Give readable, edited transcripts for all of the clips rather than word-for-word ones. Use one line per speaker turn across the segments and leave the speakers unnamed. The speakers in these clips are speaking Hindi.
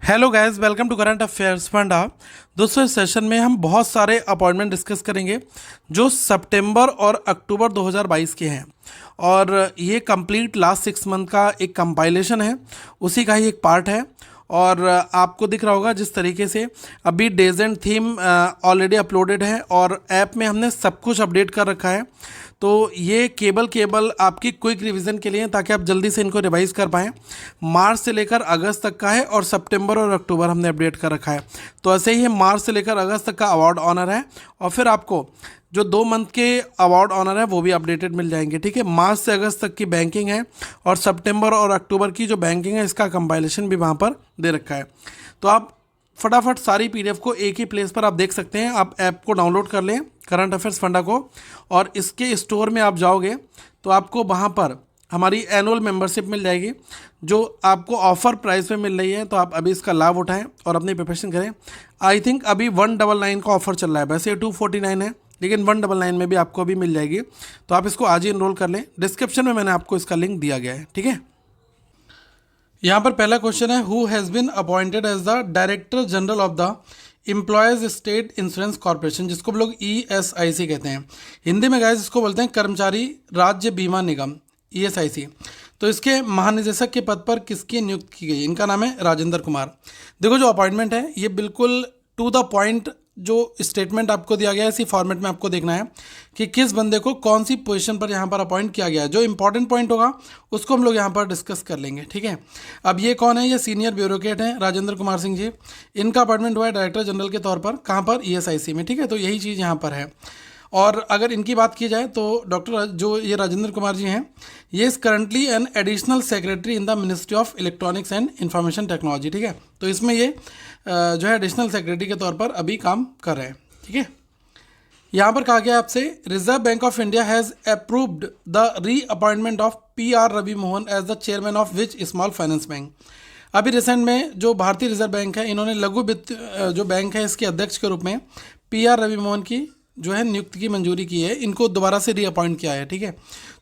Hello guys, welcome to current affairs funda. दोस्तों, इस सेशन में हम बहुत सारे अपॉइंटमेंट डिस्कस करेंगे जो सितंबर और अक्टूबर 2022 के हैं। और ये कंप्लीट लास्ट 6 मंथ का एक कंपाइलेशन है, उसी का ही एक पार्ट है। और आपको दिख रहा होगा जिस तरीके से अभी days and theme already uploaded है और ऐप में हमने सब कुछ अपडेट कर रखा है। तो ये केबल आपकी क्विक रिवीजन के लिए है, ताकि आप जल्दी से इनको रिवाइज कर पाएँ। मार्च से लेकर अगस्त तक का है और सितंबर और अक्टूबर हमने अपडेट कर रखा है। तो ऐसे ही मार्च से लेकर अगस्त तक का अवार्ड ऑनर है, और फिर आपको जो 2 मंथ के अवार्ड ऑनर है वो भी अपडेटेड मिल जाएंगे। ठीक है, मार्च से अगस्त तक की बैंकिंग है और सितंबर और अक्टूबर की जो बैंकिंग है इसका कंपाइलेशन भी वहाँ पर दे रखा है। तो आप फटाफट सारी पीडीएफ को एक ही प्लेस पर आप देख सकते हैं। आप ऐप को डाउनलोड कर लें, करंट अफेयर्स फंडा को, और इसके स्टोर में आप जाओगे तो आपको वहाँ पर हमारी एनुअल मेंबरशिप मिल जाएगी जो आपको ऑफर प्राइस में मिल रही है। तो आप अभी इसका लाभ उठाएं और अपनी प्रिपरेशन करें। आई थिंक अभी 199 का ऑफर चल रहा है, वैसे 249 है, लेकिन 199 में भी आपको अभी मिल जाएगी। तो आप इसको आज ही इनरोल कर लें। डिस्क्रिप्शन में मैंने आपको इसका लिंक दिया गया है। ठीक है, यहाँ पर पहला क्वेश्चन है, who has been appointed as the director general of the employees state insurance corporation, जिसको हम लोग ESIC कहते हैं। हिंदी में गाइस इसको बोलते हैं कर्मचारी राज्य बीमा निगम, ESIC। तो इसके महानिदेशक के पद पर किसकी नियुक्ति की गई? इनका नाम है राजेंद्र कुमार। देखो, जो अपॉइंटमेंट है ये बिल्कुल टू द पॉइंट, जो स्टेटमेंट आपको दिया गया है इसी फॉर्मेट में आपको देखना है कि किस बंदे को कौन सी पोजीशन पर यहाँ पर अपॉइंट किया गया है। जो इंपॉर्टेंट पॉइंट होगा उसको हम लोग यहाँ पर डिस्कस कर लेंगे। ठीक है, अब ये कौन है? ये सीनियर ब्यूरोक्रेट हैं राजेंद्र कुमार सिंह जी। इनका अपॉइंटमेंट हुआ है डायरेक्टर जनरल के तौर पर। कहाँ पर? ESIC में। ठीक है, तो यही चीज़ यहाँ पर है। और अगर इनकी बात की जाए तो डॉक्टर जो ये राजेंद्र कुमार जी हैं, ये is currently an additional secretary in the ministry of electronics and information technology. ठीक है, तो इसमें ये जो है एडिशनल सेक्रेटरी के तौर पर अभी काम कर रहे हैं। ठीक है, यहाँ पर कहा गया आपसे, Reserve Bank of India has approved the reappointment of PR Ravi Mohan as the chairman of which small finance bank. अभी रिसेंट में जो भारतीय रिजर्व बैंक है, इन्होंने लघु वित्त जो बैंक है इसके अध्यक्ष के रूप में PR रवि मोहन की जो है नियुक्ति की मंजूरी की है। इनको दोबारा से रीअपॉइंट किया है। ठीक है,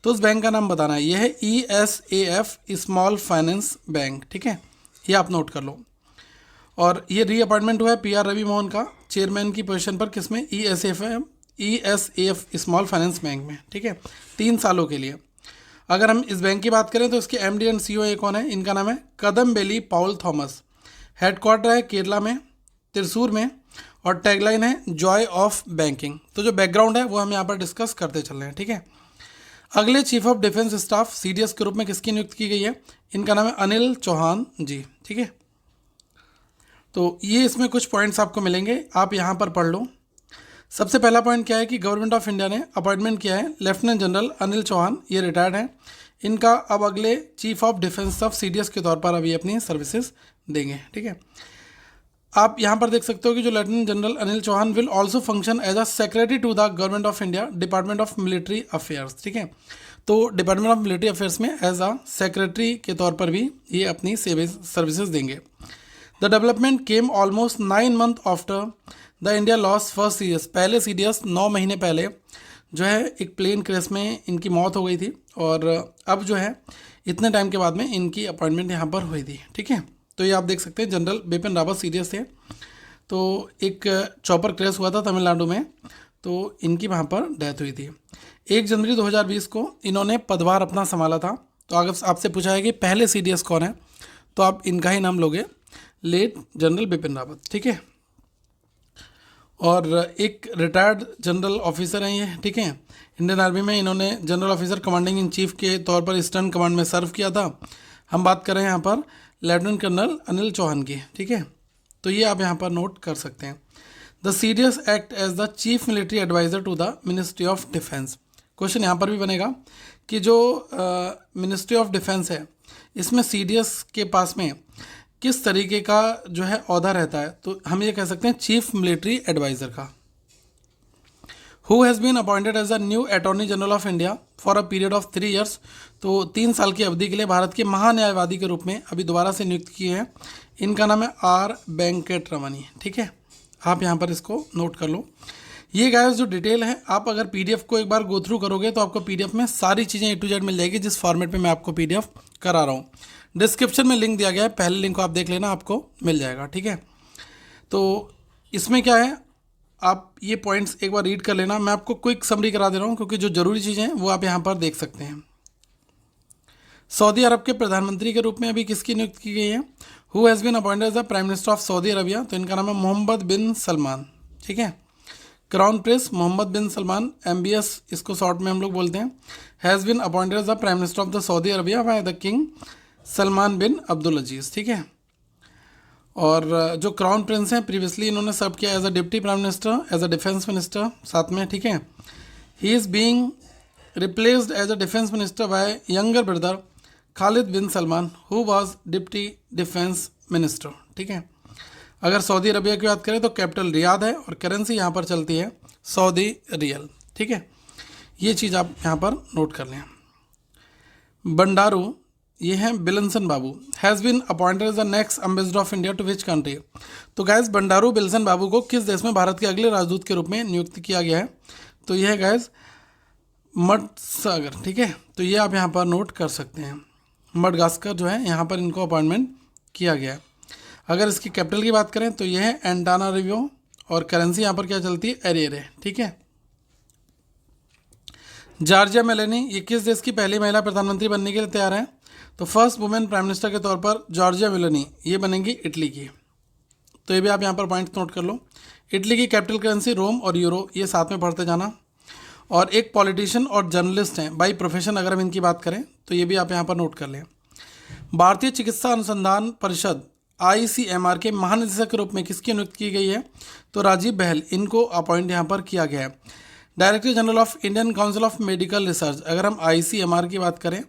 तो उस बैंक का नाम बताना है। यह है ESAF स्मॉल फाइनेंस बैंक। ठीक है, ये आप नोट कर लो। और ये रीअपॉइंटमेंट हुआ है PR रवि मोहन का चेयरमैन की पोजीशन पर। किसमें? ESAF स्मॉल फाइनेंस बैंक में। ठीक है, 3 सालों के लिए। अगर हम इस बैंक की बात करें तो इसके MD एंड CEO कौन है? इनका नाम है कदम्बेली पाउल थॉमस। हेडक्वार्टर है केरला में, त्रिशूर में, और टैगलाइन है जॉय ऑफ बैंकिंग। तो जो बैकग्राउंड है वो हम यहाँ पर डिस्कस करते चल रहे हैं। ठीक है, अगले chief of defence staff CDS के रूप में किसकी नियुक्ति की गई है? इनका नाम है अनिल चौहान जी। ठीक है, तो ये इसमें कुछ पॉइंट्स आपको मिलेंगे, आप यहाँ पर पढ़ लो। सबसे पहला पॉइंट क्या है कि गवर्नमेंट ऑफ इंडिया ने अपॉइंटमेंट किया है लेफ्टिनेंट जनरल अनिल चौहान, ये रिटायर्ड हैं। इनका अब अगले chief of defence staff CDS के तौर पर अभी अपनी सर्विसेज देंगे। ठीक है, आप यहाँ पर देख सकते हो कि जो lieutenant general Anil Chauhan will also function as a secretary to the government of India department of military affairs. ठीक है, तो डिपार्टमेंट ऑफ मिलिट्री अफेयर्स में एज अ सेक्रेटरी के तौर पर भी ये अपनी सर्विसेज देंगे। The development came almost 9 month after the India loss first CDS। पहले CDS 9 महीने पहले जो है एक प्लेन क्रैश में इनकी मौत हो गई थी, और अब जो है इतने टाइम के बाद में इनकी अपॉइंटमेंट यहाँ पर हुई थी। ठीक है, तो ये आप देख सकते हैं जनरल बिपिन रावत CDS थे। तो एक चॉपर क्रैश हुआ था तमिलनाडु में, तो इनकी वहाँ पर डेथ हुई थी। 1 जनवरी 2020 को इन्होंने पदभार अपना संभाला था। तो अगर आपसे पूछा है कि पहले CDS कौन है, तो आप इनका ही नाम लोगे, लेट जनरल बिपिन रावत। ठीक है, और एक रिटायर्ड जनरल ऑफिसर हैं ये। ठीक है, इंडियन आर्मी में इन्होंने general officer commanding in chief के तौर पर ईस्टर्न कमांड में सर्व किया था। हम बात कर रहे हैं यहाँ पर लेफ्टिनेंट कर्नल अनिल चौहान की। ठीक है, तो ये आप यहाँ पर नोट कर सकते हैं। The CDS act as the chief military adviser to the ministry of defence. Question यहाँ पर भी बनेगा कि जो मिनिस्ट्री ऑफ डिफेंस है इसमें CDS के पास में किस तरीके का जो है ओहदा रहता है? तो हम ये कह सकते हैं चीफ मिलिट्री एडवाइज़र का। Who has been appointed as a new attorney general of India for a period of 3 years। तो 3 साल की अवधि के लिए भारत के महान्यायवादी के रूप में अभी दोबारा से नियुक्त किए हैं। इनका नाम है R वेंकट रमनी। ठीक है, आप यहाँ पर इसको नोट कर लो। ये गाइस जो डिटेल है, आप अगर PDF को एक बार गो थ्रू करोगे तो आपको PDF में सारी चीज़ें A to Z मिल जाएगी, जिस फॉर्मेट में मैं आपको PDF करा रहा हूँ। डिस्क्रिप्शन में लिंक दिया गया है, पहले लिंक को आप देख लेना, आपको मिल जाएगा, ठीक है। तो इसमें क्या है, आप ये पॉइंट्स एक बार रीड कर लेना, मैं आपको क्विक समरी करा दे रहा हूँ क्योंकि जो जरूरी चीज़ें हैं वो आप यहाँ पर देख सकते हैं। सऊदी अरब के प्रधानमंत्री के रूप में अभी किसकी नियुक्ति की गई है? Who has been appointed as the prime minister of Saudi Arabia, तो इनका नाम है मोहम्मद बिन सलमान, ठीक है। Crown prince Mohammed bin Salman, MBS इसको शॉर्ट में हम लोग बोलते हैं, has been appointed as the prime minister of the Saudi Arabia by the king Salman bin Abdul Aziz, ठीक है। और जो क्राउन प्रिंस हैं प्रीवियसली इन्होंने सर्व किया as a deputy prime minister, as a defence minister साथ में, ठीक है। He is being replaced as a defence minister by younger brother Khalid bin Salman who was deputy defence minister, ठीक है। अगर सऊदी अरबिया की बात करें तो कैपिटल रियाद है और करेंसी यहाँ पर चलती है सऊदी रियल, ठीक है। ये चीज़ आप यहाँ पर नोट कर लें। बंडारू, ये हैं Wilson Babu, has been appointed as the next ambassador of India to which country, तो गैस बंडारू बिलसन बाबू को किस देश में भारत के अगले राजदूत के रूप में नियुक्त किया गया है? तो यह है गैस मडगास्कर, ठीक है। तो ये आप यहाँ पर नोट कर सकते हैं, मडगास्कर जो है यहाँ पर इनको अपॉइंटमेंट किया गया है। अगर इसकी कैपिटल की बात करें तो यह है एंटानारिवो और करेंसी यहाँ पर क्या चलती है? एरियर, ठीक है। जॉर्जिया मेलोनी, ये किस देश की पहली महिला प्रधानमंत्री बनने के लिए तैयार है? तो फर्स्ट वुमेन प्राइम मिनिस्टर के तौर पर जॉर्जिया मेलोनी ये बनेंगी इटली की, तो ये भी आप यहाँ पर पॉइंट नोट कर लो। इटली की कैपिटल करेंसी रोम और यूरो, ये साथ में पढ़ते जाना। और एक पॉलिटिशियन और जर्नलिस्ट हैं बाई प्रोफेशन, अगर हम इनकी बात करें तो ये भी आप यहाँ पर नोट कर लें। भारतीय चिकित्सा अनुसंधान परिषद ICMR के महानिदेशक के रूप में किसकी नियुक्ति की गई है? तो राजीव बहल, इनको अपॉइंट यहाँ पर किया गया है। Director general of Indian council of medical research, अगर हम ICMR की बात करें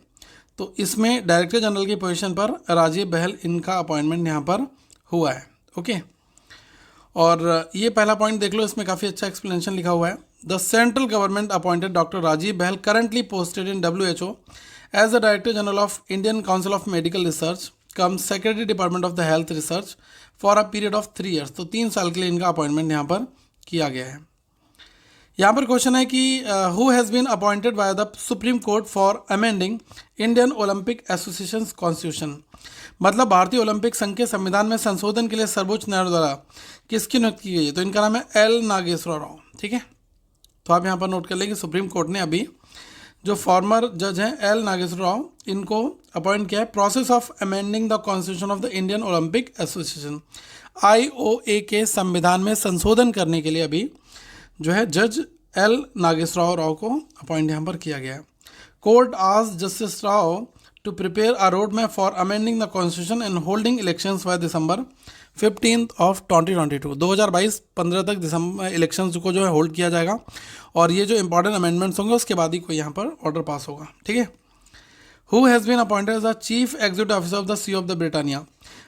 तो इसमें डायरेक्टर जनरल की पोजीशन पर राजीव बहल, इनका अपॉइंटमेंट यहाँ पर हुआ है, ओके। और ये पहला पॉइंट देख लो, इसमें काफ़ी अच्छा एक्सप्लेनेशन लिखा हुआ है। The central government appointed doctor Rajiv Bahl currently posted in WHO as the director general of Indian council of medical research cum secretary department of the health research for a period of 3 years, तो 3 साल के लिए इनका अपॉइंटमेंट यहाँ पर किया गया है। यहाँ पर क्वेश्चन है कि who has been appointed by the supreme court for amending Indian Olympic association constitution, मतलब भारतीय ओलंपिक संघ के संविधान में संशोधन के लिए सर्वोच्च न्यायालय द्वारा किसकी नियुक्ति की गई है? तो इनका नाम है L नागेश्वर राव, ठीक है। तो आप यहाँ पर नोट कर लेंगे, सुप्रीम कोर्ट ने अभी जो फॉर्मर जज हैं L नागेश्वर राव, इनको अपॉइंट किया है process of amending the Constitution of the Indian Olympic Association, IOA के संविधान में संशोधन करने के लिए अभी जो है जज L नागेश्वर राव को अपॉइंट यहाँ पर किया गया है। Court asked justice Rao to prepare a road map for amending the constitution and holding elections by December 15 of 2022, 2022 15 तक दिसंबर इलेक्शंस को जो है होल्ड किया जाएगा और ये जो इंपॉर्टेंट अमेंडमेंट्स होंगे उसके बाद ही कोई यहाँ पर ऑर्डर पास होगा, ठीक है। Who has been appointed as the chief executive officer of the CEO of the Britannia,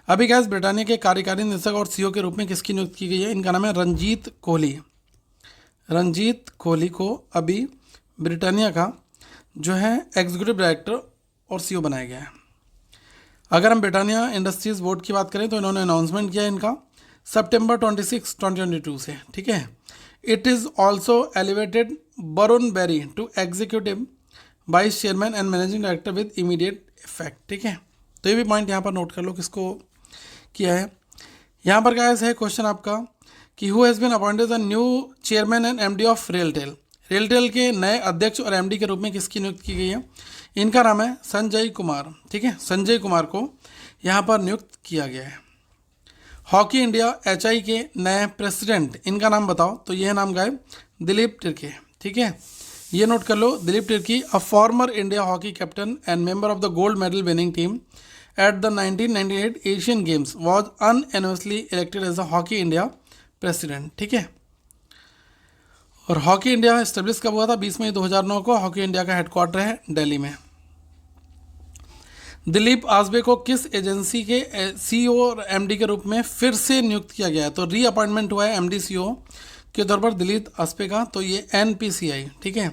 अभी गैस ब्रिटानिया के कार्यकारी निदेशक और CEO के रूप में किसकी नियुक्ति की गई है? इनका नाम है रंजीत कोहली। रंजीत कोहली को अभी ब्रिटानिया का जो है एग्जीक्यूटिव डायरेक्टर और CEO बनाया गया है। अगर हम ब्रिटानिया इंडस्ट्रीज़ बोर्ड की बात करें तो इन्होंने अनाउंसमेंट किया इनका September 26, 2022 से, ठीक है। It is also elevated Varun Berry to executive vice chairman and managing director with immediate effect, ठीक है। तो ये भी पॉइंट यहाँ पर नोट कर लो किसको किया है। यहाँ पर क्या है क्वेश्चन आपका कि who has been appointed the new chairman and MD of RailTel, RailTel के नए अध्यक्ष और MD के रूप में किसकी नियुक्ति की गई है? इनका नाम है संजय कुमार, ठीक है। संजय कुमार को यहाँ पर नियुक्त किया गया है। हॉकी इंडिया HI के नए प्रेसिडेंट, इनका नाम बताओ? तो यह नाम गायब दिलीप तिर्की, ठीक है। ये नोट कर लो, Dilip Tirkey a former India hockey captain and member of the gold medal winning team at the 1998 Asian Games was unanimously elected as the Hockey India president, ठीक है। और हॉकी इंडिया एस्टेब्लिश कब हुआ था? 20 मई 2009 को। हॉकी इंडिया का हेडक्वार्टर है दिल्ली में। दिलीप आसबे को किस एजेंसी के CEO और MD के रूप में फिर से नियुक्त किया गया है? तो री अपॉइंटमेंट हुआ है MD CEO के तौर पर दिलीप आसबे का, तो ये NPCI, ठीक है।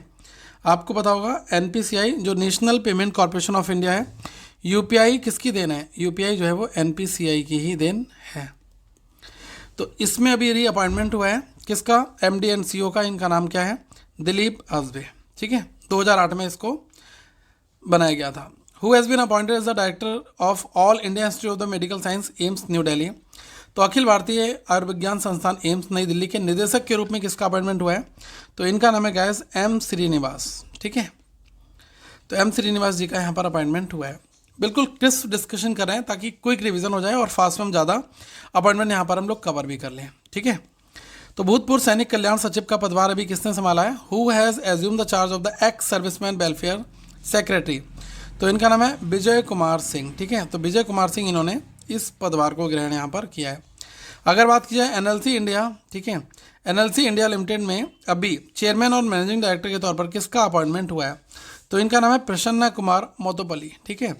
आपको पता होगा NPCI जो national payment corporation of India है, UPI किसकी देन है? UPI जो है वो NPCI की ही देन है। तो इसमें अभी री अपॉइंटमेंट हुआ है किसका? MD एंड CEO का। इनका नाम क्या है? दिलीप आसबे, ठीक है। 2008 में इसको बनाया गया था। Who has been appointed as the director of all India institute of the medical science AIIMS new Delhi. तो अखिल भारतीय आयुर्विज्ञान संस्थान एम्स नई दिल्ली के निदेशक के रूप में किसका अपॉइंटमेंट हुआ है? तो इनका नाम है गाइस एम श्रीनिवास। ठीक है, तो एम श्रीनिवास जी का यहाँ पर अपॉइंटमेंट हुआ है। बिल्कुल क्रिस्प डिस्कशन कर रहे हैं ताकि क्विक रिवीजन हो जाए और फास्ट में हम ज़्यादा अपॉइंटमेंट यहाँ पर हम लोग कवर भी कर लें। ठीक है, तो भूतपूर्व सैनिक कल्याण सचिव का पदभार अभी किसने संभाला है? Who has assume the charge of the ex serviceman welfare secretary. तो इनका नाम है विजय कुमार सिंह। ठीक है, तो विजय कुमार सिंह इन्होंने इस पदभार को ग्रहण यहाँ पर किया है। अगर बात की जाए एनएलसी इंडिया, ठीक है, एनएलसी इंडिया लिमिटेड में अभी चेयरमैन और मैनेजिंग डायरेक्टर के तौर पर किसका अपॉइंटमेंट हुआ है? तो इनका नाम है प्रसन्ना कुमार मोतोपल्ली। ठीक है,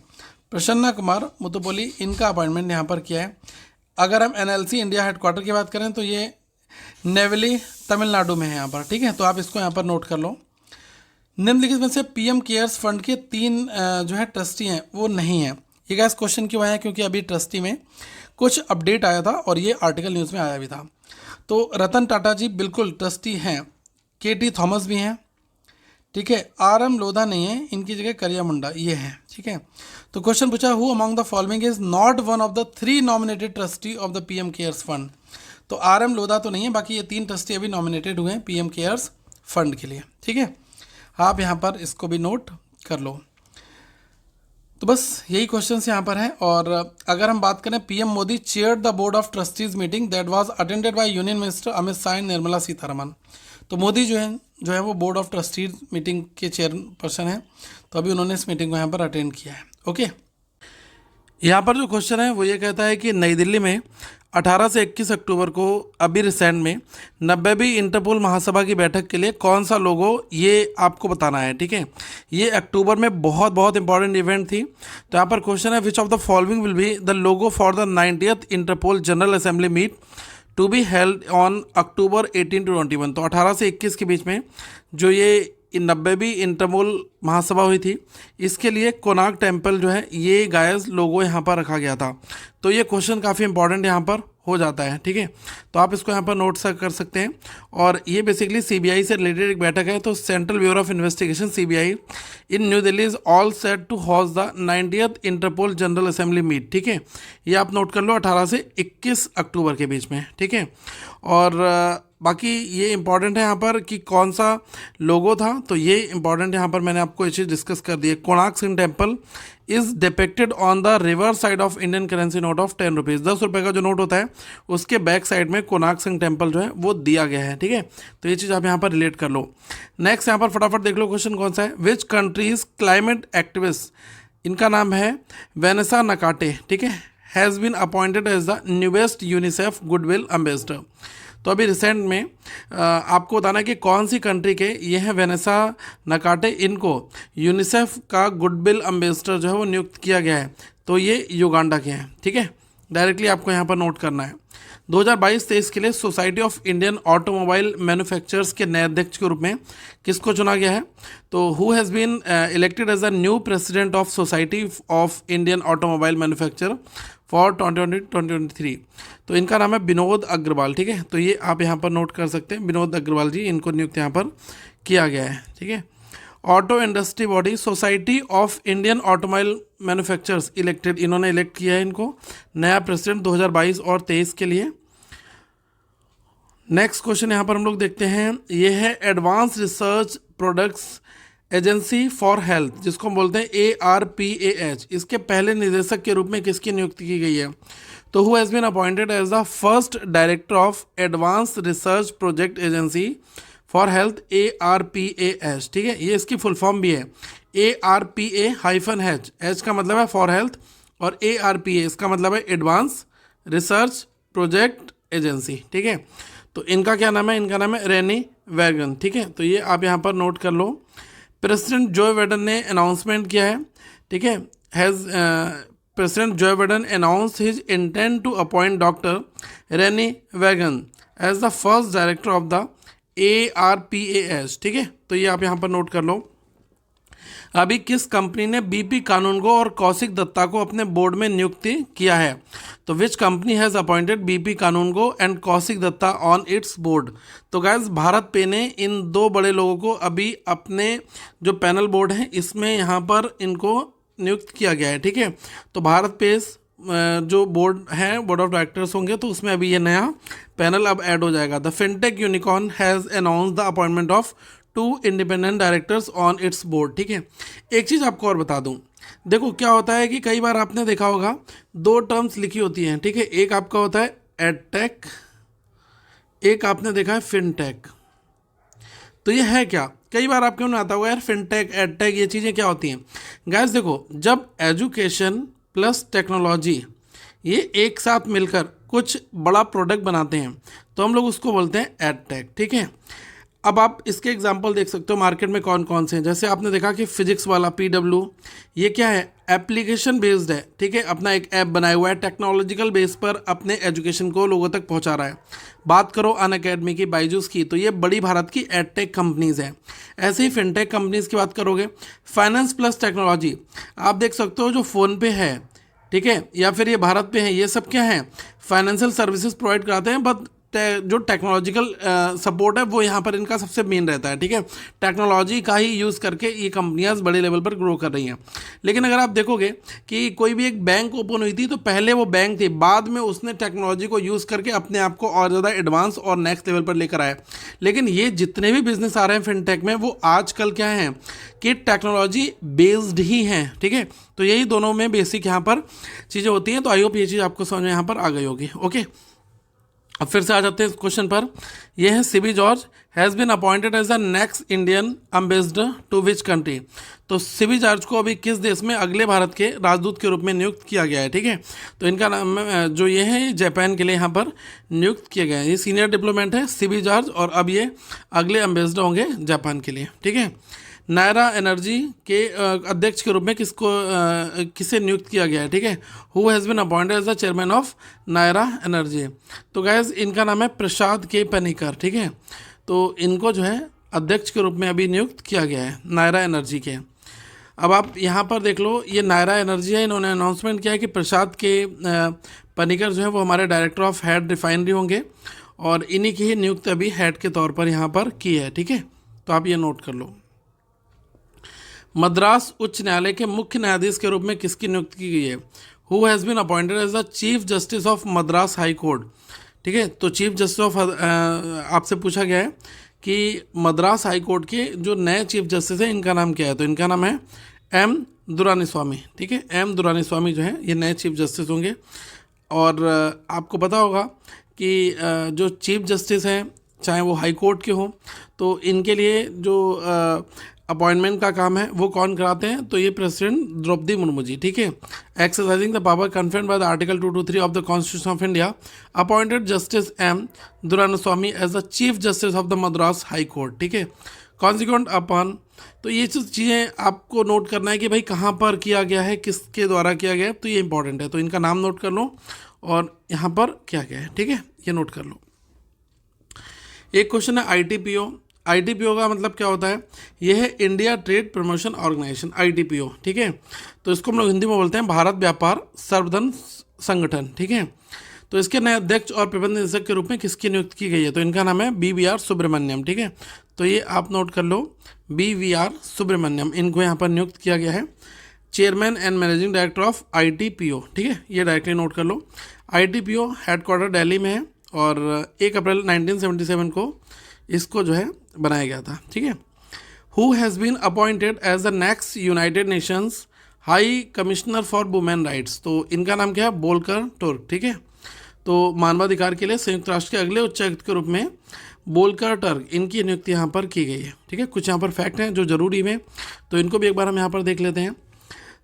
प्रसन्ना कुमार मोतोपल्ली, इनका अपॉइंटमेंट यहाँ पर किया है। अगर हम एनएलसी इंडिया हेडक्वार्टर की बात करें तो ये नेवली तमिलनाडु में है यहाँ पर। ठीक है, तो आप इसको यहाँ पर नोट कर लो। निम्नलिखित में से पीएम केयर्स फंड के 3 जो है ट्रस्टी हैं वो नहीं है। ये गैस क्वेश्चन क्यों आया? क्योंकि अभी ट्रस्टी में कुछ अपडेट आया था और ये आर्टिकल न्यूज़ में आया भी था। तो रतन टाटा जी बिल्कुल ट्रस्टी हैं, केटी थॉमस भी हैं। ठीक है, आरएम लोधा नहीं है, इनकी जगह करिया मुंडा ये हैं। ठीक है, तो क्वेश्चन पूछा who among the following is not one of the 3 nominated trustee of the PM cares fund. तो आरएम लोधा तो नहीं है, बाकी ये 3 ट्रस्टी अभी नॉमिनेटेड हुए हैं पीएम केयर्स फंड के लिए। ठीक है, आप यहाँ पर इसको भी नोट कर लो। तो बस यही क्वेश्चंस यहाँ पर हैं। और अगर हम बात करें, PM Modi chaired the board of trustees meeting that was attended by union minister Amit Shah and Nirmala Sitharaman. तो मोदी जो है वो बोर्ड ऑफ ट्रस्टीज मीटिंग के चेयरपर्सन हैं, तो अभी उन्होंने इस मीटिंग को यहाँ पर अटेंड किया है। ओके, यहाँ पर जो क्वेश्चन है वो ये कहता है कि नई दिल्ली में 18 से 21 अक्टूबर को अभी रिसेंट में 90वीं इंटरपोल महासभा की बैठक के लिए कौन सा लोगो, ये आपको बताना है। ठीक है, ये अक्टूबर में बहुत इंपॉर्टेंट इवेंट थी। तो यहाँ पर क्वेश्चन है which of the following will be the logo for the 90th Interpol general assembly meet to be held on October 18 to 21। तो 18 से 21 के बीच में जो ये 90वीं इंटरपोल महासभा हुई थी, इसके लिए कोणार्क टेम्पल जो है ये गायस लोगो यहाँ पर रखा गया था। तो ये क्वेश्चन काफ़ी इंपॉर्टेंट यहाँ पर हो जाता है। ठीक है, तो आप इसको यहाँ पर नोट कर सकते हैं। और ये बेसिकली सीबीआई से रिलेटेड एक बैठक है। तो central bureau of investigation CBI in new Delhi is all set to host the 90th Interpol general assembly meet. ठीक है, ये आप नोट कर लो 18 से 21 अक्टूबर के बीच में। ठीक है, और बाकी ये इंपॉर्टेंट है यहाँ पर कि कौन सा लोगो था, तो ये इंपॉर्टेंट यहाँ पर मैंने आपको ये चीज़ डिस्कस कर दी है। Konark Singh temple is depicted on the reverse side of Indian currency note of 10 rupees. 10 रुपये का जो नोट होता है उसके बैक साइड में कोणार्क सिंह टेम्पल जो है वो दिया गया है। ठीक है, तो ये चीज़ आप यहाँ पर रिलेट कर लो। नेक्स्ट यहाँ पर फटाफट देख लो क्वेश्चन कौन सा है। विच कंट्रीज क्लाइमेट एक्टिविस्ट, इनका नाम है वेनेसा नकाटे। ठीक है, has been appointed as the newest UNICEF goodwill ambassador. तो अभी रिसेंट में आपको बताना है कि कौन सी कंट्री के ये हैं वेनेसा नकाटे, इनको यूनिसेफ का गुडविल एम्बेसडर जो है वो नियुक्त किया गया है। तो ये युगांडा के हैं। ठीक है, डायरेक्टली आपको यहाँ पर नोट करना है। 2022-23 के लिए society of Indian automobile manufacturers के नए अध्यक्ष के रूप में किसको चुना गया है? तो who has been elected as the new president of society of Indian automobile manufacture for 2020-2023। तो इनका नाम है विनोद अग्रवाल। ठीक है, तो ये आप यहाँ पर नोट कर सकते हैं, विनोद अग्रवाल जी, इनको नियुक्त यहाँ पर किया गया है। ठीक है, auto industry body society of Indian automobile manufacturers elected, इन्होंने इलेक्ट किया है इनको नया प्रेसिडेंट 2022 और 23 के लिए। नेक्स्ट क्वेश्चन यहाँ पर हम लोग देखते हैं, ये है advance research products agency for health, जिसको हम बोलते हैं ARPAH, इसके पहले निदेशक के रूप में किसकी नियुक्ति की गई है? तो who has been appointed as the first director of advance research project agency for health ARPAH। ठीक है, ये इसकी फुल फॉर्म भी है ARPA-H, H का मतलब है फॉर हेल्थ और ARPA इसका मतलब है एडवांस रिसर्च प्रोजेक्ट एजेंसी। ठीक है, तो इनका क्या नाम है? इनका नाम है रेनी वैगन। ठीक है, तो ये आप यहाँ पर नोट कर लो। प्रेसिडेंट जो बाइडेन ने अनाउंसमेंट किया है। ठीक है, has president Joe Biden announce his intent to appoint doctor Renee Wagan as the first director of the ARPAH। ठीक है, तो ये आप यहाँ पर नोट कर लो। अभी किस कंपनी ने BP कानूनगो और कौशिक दत्ता को अपने बोर्ड में नियुक्ति किया है? तो which company has appointed BP Kanungo and Kaushik Datta on its board? तो गाइस भारत पे ने इन 2 बड़े लोगों को अभी अपने जो पैनल बोर्ड है इसमें यहाँ पर इनको नियुक्त किया गया है, ठीक है। तो भारत पेस जो बोर्ड है, बोर्ड ऑफ डायरेक्टर्स होंगे, तो उसमें अभी ये नया पैनल अब ऐड हो जाएगा। The fintech unicorn has announce the appointment of 2 independent directors on its board, ठीक है। एक चीज़ आपको और बता दूं, देखो क्या होता है कि कई बार आपने देखा होगा 2 टर्म्स लिखी होती हैं, ठीक है। एक आपका होता है एडटेक, एक आपने देखा है फिनटेक। तो ये है क्या, कई बार आपके मन आता होगा यार फिनटेक एडटेक ये चीज़ें क्या होती हैं। गाइस देखो, जब एजुकेशन प्लस टेक्नोलॉजी ये एक साथ मिलकर कुछ बड़ा प्रोडक्ट बनाते हैं तो हम लोग उसको बोलते हैं एडटेक, ठीक है। अब आप इसके एग्जांपल देख सकते हो मार्केट में कौन कौन से हैं। जैसे आपने देखा कि फिजिक्स वाला PW, ये क्या है, एप्लीकेशन बेस्ड है, ठीक है। अपना एक ऐप बनाया हुआ है, टेक्नोलॉजिकल बेस पर अपने एजुकेशन को लोगों तक पहुंचा रहा है। बात करो अनअकैडमी की, बायजूस की, तो ये बड़ी भारत की एडटेक कंपनीज हैं। ऐसे ही फिनटेक कंपनीज की बात करोगे, फाइनेंस प्लस टेक्नोलॉजी, आप देख सकते हो जो फ़ोनपे है, ठीक है, या फिर ये भारत पे है, ये सब क्या है, फाइनेंशियल सर्विसेज प्रोवाइड कराते हैं। बट जो टेक्नोलॉजिकल सपोर्ट है वो यहाँ पर इनका सबसे मेन रहता है, ठीक है। टेक्नोलॉजी का ही यूज़ करके ये कंपनियां बड़े लेवल पर ग्रो कर रही हैं। लेकिन अगर आप देखोगे कि कोई भी एक बैंक ओपन हुई थी तो पहले वो बैंक थी, बाद में उसने टेक्नोलॉजी को यूज़ करके अपने आप को और ज़्यादा एडवांस और नेक्स्ट लेवल पर लेकर आया। लेकिन ये जितने भी बिजनेस आ रहे हैं फिनटेक में, वो आजकल क्या हैं कि टेक्नोलॉजी बेस्ड ही हैं, ठीक है। तो यही दोनों में बेसिक यहाँ पर चीज़ें होती हैं। तो आई होप ये चीज़ आपको समझ में यहाँ पर आ गई होगी, ओके। अब फिर से आ जाते हैं इस क्वेश्चन पर। यह है Sibi George has been appointed as the next Indian ambassador to which country. तो सीबी जॉर्ज को अभी किस देश में अगले भारत के राजदूत के रूप में नियुक्त किया गया है, ठीक है। तो इनका नाम जो ये है जापान के लिए यहाँ पर नियुक्त किया गया है। ये सीनियर डिप्लोमेट है सीबी जॉर्ज, और अब ये अगले एम्बेसडर होंगे जापान के लिए, ठीक है। नायरा एनर्जी के अध्यक्ष के रूप में किसे नियुक्त किया गया है, ठीक है। Who has been appointed as the chairman of Nayara Energy. तो गैस इनका नाम है प्रसाद के पनिकर, ठीक है। तो इनको जो है अध्यक्ष के रूप में अभी नियुक्त किया गया है नायरा एनर्जी के। अब आप यहाँ पर देख लो, ये नायरा एनर्जी है, इन्होंने अनाउंसमेंट किया है कि प्रसाद के पनिकर जो है वो हमारे डायरेक्टर ऑफ हेड रिफाइनरी होंगे, और इन्हीं की ही नियुक्ति अभी हेड के तौर पर यहाँ पर की है, ठीक है। तो आप ये नोट कर लो। मद्रास उच्च न्यायालय के मुख्य न्यायाधीश के रूप में किसकी नियुक्ति की गई है। Who has been appointed as the chief justice of Madras high court, ठीक है। तो चीफ जस्टिस ऑफ आपसे पूछा गया है कि मद्रास हाई कोर्ट के जो नए चीफ जस्टिस हैं इनका नाम क्या है। तो इनका नाम है M दुरानी स्वामी, ठीक है। M दुरानी स्वामी जो है ये नए चीफ जस्टिस होंगे। और आपको पता होगा कि जो चीफ जस्टिस हैं चाहे वो हाई कोर्ट के हों, तो इनके लिए जो अपॉइंटमेंट का काम है वो कौन कराते हैं, तो ये प्रेसिडेंट द्रौपदी मुर्मू जी, ठीक है। Exercising the power conferred by the article 223 of the Constitution of India appointed justice M Duraiswamy as the chief justice of the Madras high court, ठीक है। कॉन्सिक्वेंट अपॉन, तो ये चीज़ें आपको नोट करना है कि भाई कहाँ पर किया गया है, किसके द्वारा किया गया है, तो ये इंपॉर्टेंट है। तो इनका नाम नोट कर लो और यहाँ पर क्या गया है, ठीक है, ये नोट कर लो। एक क्वेश्चन है ITPO। ITPO का मतलब क्या होता है, यह है India trade promotion organisation, ITPO, ठीक है। तो इसको हम लोग हिंदी में बोलते हैं भारत व्यापार संवर्धन संगठन, ठीक है। तो इसके नए अध्यक्ष और प्रबंध निदेशक के रूप में किसकी नियुक्ति की गई है, तो इनका नाम है BVR सुब्रमण्यम, ठीक है। तो ये आप नोट कर लो, BVR सुब्रमण्यम, इनको यहाँ पर नियुक्त किया गया है chairman and managing director of ITPO, ठीक है। ये डायरेक्टली नोट कर लो। ITPO हेडक्वार्टर दिल्ली में है और 1 अप्रैल 1977 को इसको जो है बनाया गया था, ठीक है। Who has been appointed as the next United Nations high commissioner for women rights. तो इनका नाम क्या है, बोल्कर टर्क, ठीक है। तो मानवाधिकार के लिए संयुक्त राष्ट्र के अगले उच्चायुक्त के रूप में बोल्कर टर्क, इनकी नियुक्ति यहाँ पर की गई है, ठीक है। कुछ यहाँ पर फैक्ट हैं जो जरूरी हैं, तो इनको भी एक बार हम यहाँ पर देख लेते हैं।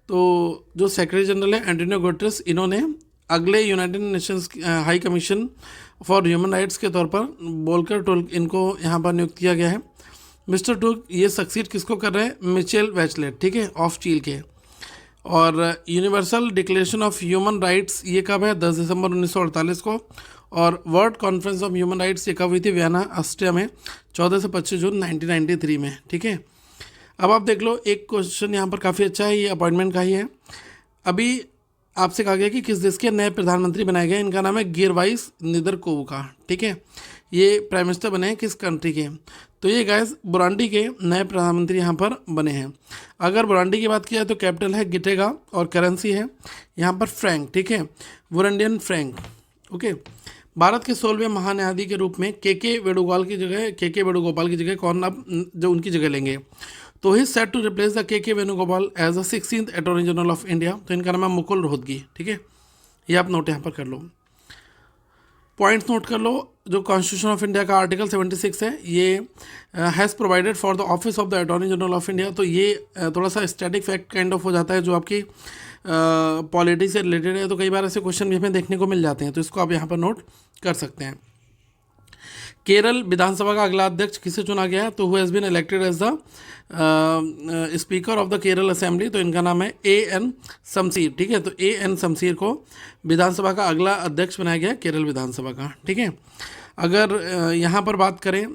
तो जो सेक्रेटरी जनरल है एंटोनियो गुटेरेस, इन्होंने अगले United Nations high commission for human rights के तौर पर बोल्कर टर्क इनको यहाँ पर नियुक्त किया गया है। मिस्टर टर्क ये सक्सीड किसको कर रहे हैं, मिचेल बैचलेट, ठीक है, ऑफ चील के। और universal declaration of human rights ये कब है, 10 दिसंबर 1948 को। और world conference of human rights ये कब हुई थी, वियना ऑस्ट्रिया में 14 से 25 जून 1993 में, ठीक है। अब आप देख लो, एक क्वेश्चन यहाँ पर काफ़ी अच्छा है, ये अपॉइंटमेंट का ही है। अभी आपसे कहा गया कि किस देश के नए प्रधानमंत्री बनाए गए, इनका नाम है गिरवाइस निदरकोव का, ठीक है। ये प्राइम मिनिस्टर बने हैं किस कंट्री के? तो ये गाइस बुरुंडी के नए प्रधानमंत्री यहाँ पर बने हैं। अगर बुरुंडी की बात की जाए तो कैपिटल है गिटेगा और करेंसी है यहाँ पर फ्रैंक, ठीक है, बुरुंडियन फ्रैंक। ओके, भारत के 16वें महान्यायाधीश के रूप में के वेणुगोपाल की जगह कौन अब जो उनकी जगह लेंगे? तो he set to replace the K Venugopal as the 16th attorney general of India. तो इनका नाम है मुकुल रोहतगी, ठीक है, ये आप नोट यहाँ पर कर लो, पॉइंट्स नोट कर लो। जो कॉन्स्टिट्यूशन ऑफ इंडिया का आर्टिकल 76 है, ये has provided for the office of the attorney general of India. तो ये थोड़ा सा स्टैटिक फैक्ट काइंड ऑफ हो जाता है जो आपकी पॉलिटी से रिलेटेड है, तो कई बार ऐसे क्वेश्चन भी हमें देखने को मिल जाते हैं, तो इसको आप यहाँ पर नोट कर सकते हैं। केरल विधानसभा का अगला अध्यक्ष किसे चुना गया है? तो who has been elected as the speaker of the Kerala assembly. तो इनका नाम है A.N. शमसीर, ठीक है, तो A.N. शमसीर को विधानसभा का अगला अध्यक्ष बनाया गया केरल विधानसभा का, ठीक है। अगर यहाँ पर बात करें,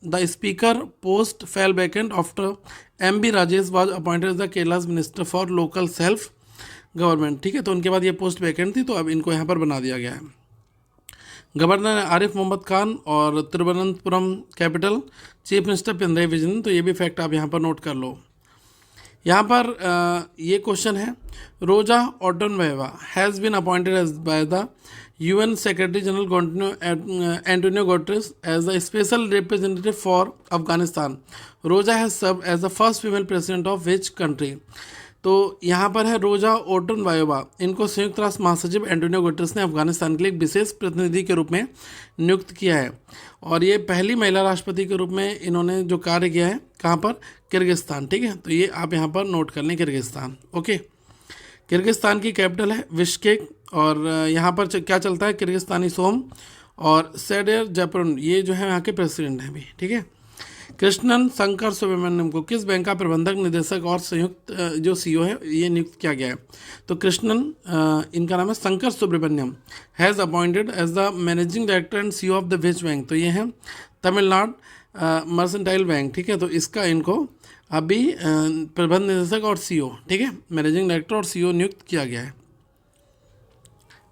the speaker post fell vacant after M.B. Rajesh was appointed as the Kerala's minister for local self government, ठीक है, तो उनके बाद ये पोस्ट वैकेंट थी, तो अब इनको यहाँ पर बना दिया गया है। गवर्नर आरिफ मोहम्मद खान और Thiruvananthapuram capital chief minister Pinarayi Vijayan. तो ये भी फैक्ट आप यहाँ पर नोट कर लो। यहाँ पर ये क्वेश्चन है, Roza Otunbayeva has been appointed as by the UN secretary general Antonio Guterres as the special representative for Afghanistan. Roza has serve as the first female president of which country? तो यहाँ पर है रोजा ओटनबायोवा, इनको संयुक्त राष्ट्र महासचिव एंटोनियो गुटेरेस ने अफगानिस्तान के लिए एक विशेष प्रतिनिधि के रूप में नियुक्त किया है, और ये पहली महिला राष्ट्रपति के रूप में इन्होंने जो कार्य किया है, कहाँ पर? किर्गिस्तान, ठीक है, तो ये आप यहाँ पर नोट कर लें, किर्गिस्तान। ओके, किर्गिस्तान की कैपिटल है बिश्केक, और यहाँ पर क्या चलता है? किर्गिस्तानी सोम और सेडेर जयपुरन, ये जो है यहाँ के प्रेसिडेंट हैं अभी, ठीक है। कृष्णन शंकर सुब्रमण्यम को किस बैंक का प्रबंधक निदेशक और संयुक्त जो CEO है ये नियुक्त किया गया है? तो कृष्णन, इनका नाम है Shankar Subramanian, has appointed as the managing director and CEO of the which bank? तो ये है तमिलनाडु मर्सेंटाइल बैंक, ठीक है, तो इसका इनको अभी प्रबंध निदेशक और CEO, ठीक है, मैनेजिंग डायरेक्टर और CEO नियुक्त किया गया है।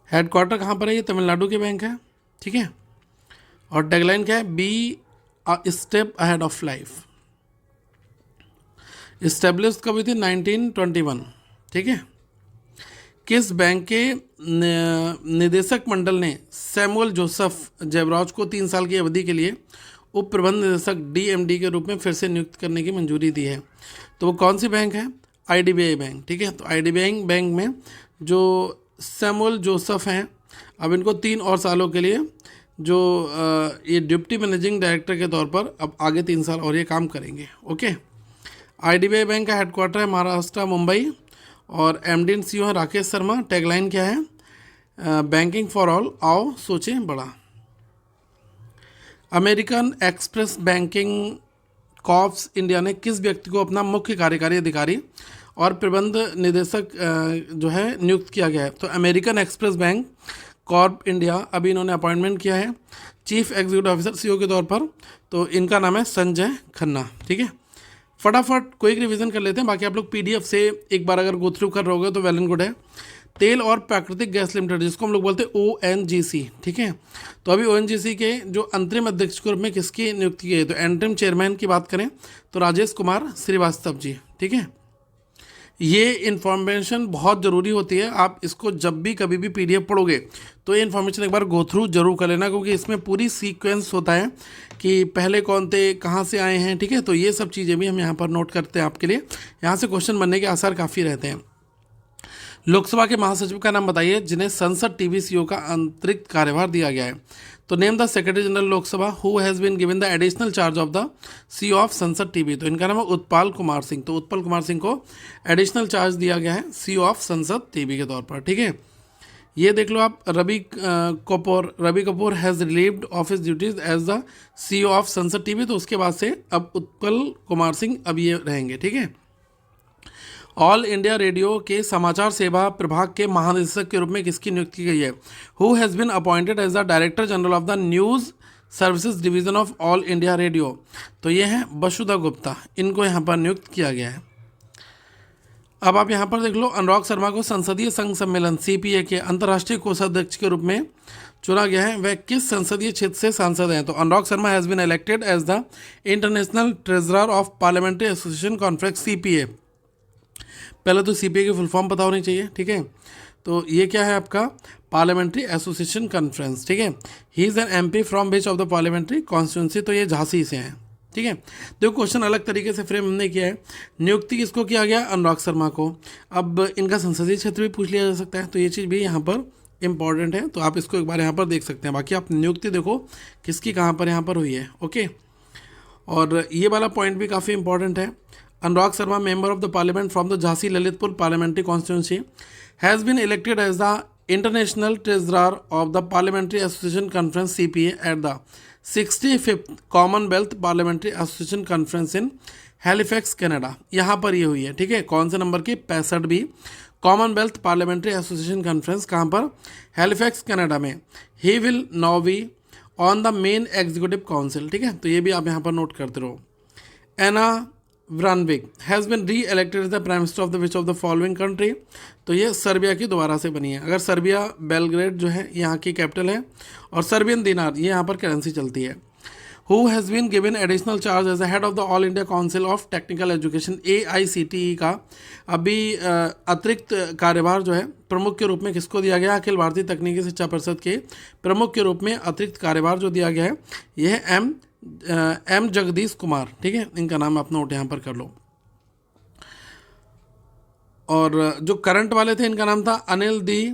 हेडक्वार्टर कहाँ पर है? ये तमिलनाडु के बैंक है, ठीक है, और टैगलाइन क्या है? Be A step ahead of life। Establish कब हुई थी? 1921, ठीक है। किस बैंक के निदेशक मंडल ने सैमुअल जोसेफ जयवराज को 3 साल की अवधि के लिए उप प्रबंध निदेशक DMD के रूप में फिर से नियुक्त करने की मंजूरी दी है? तो वो कौन सी बैंक है? IDBI बैंक, ठीक है, तो IDBI बैंक में जो सैमुअल जोसेफ हैं, अब इनको 3 और सालों के लिए जो ये डिप्टी मैनेजिंग डायरेक्टर के तौर पर अब आगे 3 साल और ये काम करेंगे। ओके, IDBI बैंक का हेडक्वार्टर है महाराष्ट्र मुंबई, और MD and CEO है राकेश शर्मा। टैगलाइन क्या है? बैंकिंग फॉर ऑल, आओ सोचें बड़ा। American express banking corps India ने किस व्यक्ति को अपना मुख्य कार्यकारी अधिकारी और प्रबंध निदेशक जो है नियुक्त किया गया है? तो American express bank Corp India अभी इन्होंने अपॉइंटमेंट किया है चीफ एग्जीक्यूटिव ऑफिसर CEO के तौर पर, तो इनका नाम है संजय खन्ना, ठीक है। फटाफट क्विक रिवीजन कर लेते हैं, बाकी आप लोग PDF से एक बार अगर गो थ्रू कर रहोगे तो वेल एंड गुड है। तेल और प्राकृतिक गैस लिमिटेड, जिसको हम लोग बोलते हैं ONGC, ठीक है, तो अभी ONGC के जो अंतरिम अध्यक्ष के रूप में किसकी नियुक्ति की है? तो एंटरिम चेयरमैन की बात करें तो राजेश कुमार श्रीवास्तव जी, ठीक है। ये इन्फॉर्मेशन बहुत ज़रूरी होती है, आप इसको जब भी कभी भी PDF पढ़ोगे तो ये इन्फॉर्मेशन एक बार गो थ्रू जरूर कर लेना, क्योंकि इसमें पूरी सीक्वेंस होता है कि पहले कौन थे, कहाँ से आए हैं, ठीक है, तो ये सब चीज़ें भी हम यहाँ पर नोट करते हैं आपके लिए। यहाँ से क्वेश्चन बनने के आसार काफ़ी रहते हैं। लोकसभा के महासचिव का नाम बताइए जिन्हें संसद TV CEO का अतिरिक्त कार्यभार दिया गया है? तो name the secretary general Lok Sabha who has been given the additional charge of the CEO of Sansad TV। तो इनका नाम है उत्पल कुमार सिंह। तो उत्पल कुमार सिंह को एडिशनल चार्ज दिया गया है CEO ऑफ संसद TV के तौर पर, ठीक है। ये देख लो आप, Ravi Kapoor has relieved of his duties as the CEO of Sansad TV। तो उसके बाद से अब उत्पल कुमार सिंह अब ये रहेंगे, ठीक है। ऑल इंडिया रेडियो के समाचार सेवा प्रभाग के महानिदेशक के रूप में किसकी नियुक्ति की गई है? Who has been appointed as the director general of the news services division of all India radio? तो ये है वसुधा गुप्ता, इनको यहाँ पर नियुक्त किया गया है। अब आप यहाँ पर देख लो, अनुराग शर्मा को संसदीय संघ सम्मेलन CPA के अंतर्राष्ट्रीय कोषाध्यक्ष के रूप में चुना गया है वह किस संसदीय क्षेत्र से सांसद हैं? तो Anurag Sharma has been elected as the international treasurer of parliamentary association conference CPA. पहले तो सीपीए की फुल फॉर्म पता होनी चाहिए, ठीक है। तो ये क्या है आपका पार्लियामेंट्री एसोसिएशन कॉन्फ्रेंस, ठीक है। He is an MP from which of the parliamentary constituency, तो ये झांसी से हैं, ठीक है। तो क्वेश्चन अलग तरीके से फ्रेम हमने किया है। नियुक्ति किसको किया गया? अनुराग शर्मा को। अब इनका संसदीय क्षेत्र भी पूछ लिया जा सकता है, तो ये चीज़ भी यहाँ पर इंपॉर्टेंट है, तो आप इसको एक बार यहाँ पर देख सकते हैं। बाकी आप नियुक्ति देखो किसकी कहाँ पर यहाँ पर हुई है, ओके। और ये वाला पॉइंट भी काफ़ी इंपॉर्टेंट है। Anurag Sharma member of the parliament from the Jhansi Lalitpur parliamentary constituency has been elected as the international treasurer of the parliamentary association conference CPA at the 65th Commonwealth parliamentary association conference in Halifax Canada. यहाँ पर ये हुई है, ठीक है। कौन से नंबर की? 65वीं कॉमनवेल्थ पार्लियामेंट्री एसोसिएशन कॉन्फ्रेंस, कहाँ पर? हैलिफैक्स कनाडा में। He will now be on the main executive council, ठीक है। तो ये भी आप यहाँ पर नोट करते रहो। एना व्रानविक has been reelected the prime minister of the which of the following country, तो ये सर्बिया की दोबारा से बनी है। अगर सर्बिया बेलग्रेड जो है यहाँ की कैपिटल है, और सर्बियन दिनार ये यहाँ पर करेंसी चलती है। Who has been given additional charge as the head of the all India council of technical education AICTE का अभी अतिरिक्त कार्यभार जो है प्रमुख के रूप में किसको दिया गया? अखिल भारतीय तकनीकी शिक्षा परिषद के प्रमुख के रूप में अतिरिक्त कार्यभार जो दिया गया है यह है एम जगदीश कुमार, ठीक है। इनका नाम आप नोट यहाँ पर कर लो। और जो करंट वाले थे इनका नाम था अनिल दी,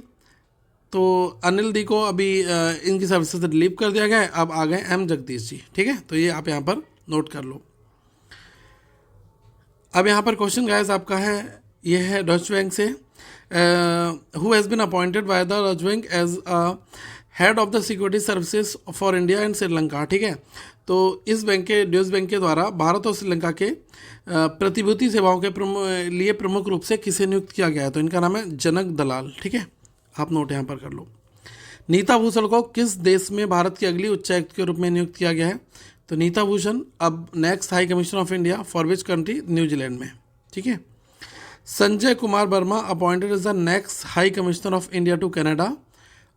तो अनिल दी को अभी इनकी सर्विस से रिलीव कर दिया गया है, अब आ गए एम जगदीश जी, ठीक है। तो ये आप यहाँ पर नोट कर लो। अब यहाँ पर क्वेश्चन गाइस आपका है, ये है डच बैंक से। Who has been appointed by the Deutsche bank as a head of the security services for India and Sri Lanka, ठीक है। तो इस बैंक के ड्यूज बैंक के द्वारा भारत और श्रीलंका के प्रतिभूति सेवाओं के लिए प्रमुख रूप से किसे नियुक्त किया गया है? तो इनका नाम है जनक दलाल, ठीक है। आप नोट यहाँ पर कर लो। नीता भूषण को किस देश में भारत की अगली उच्चायुक्त के रूप में नियुक्त किया गया है? तो नीता भूषण अब next high commissioner of India for which country? New Zealand में, ठीक है। Sanjay Kumar Verma appointed as the next high commissioner of India to Canada.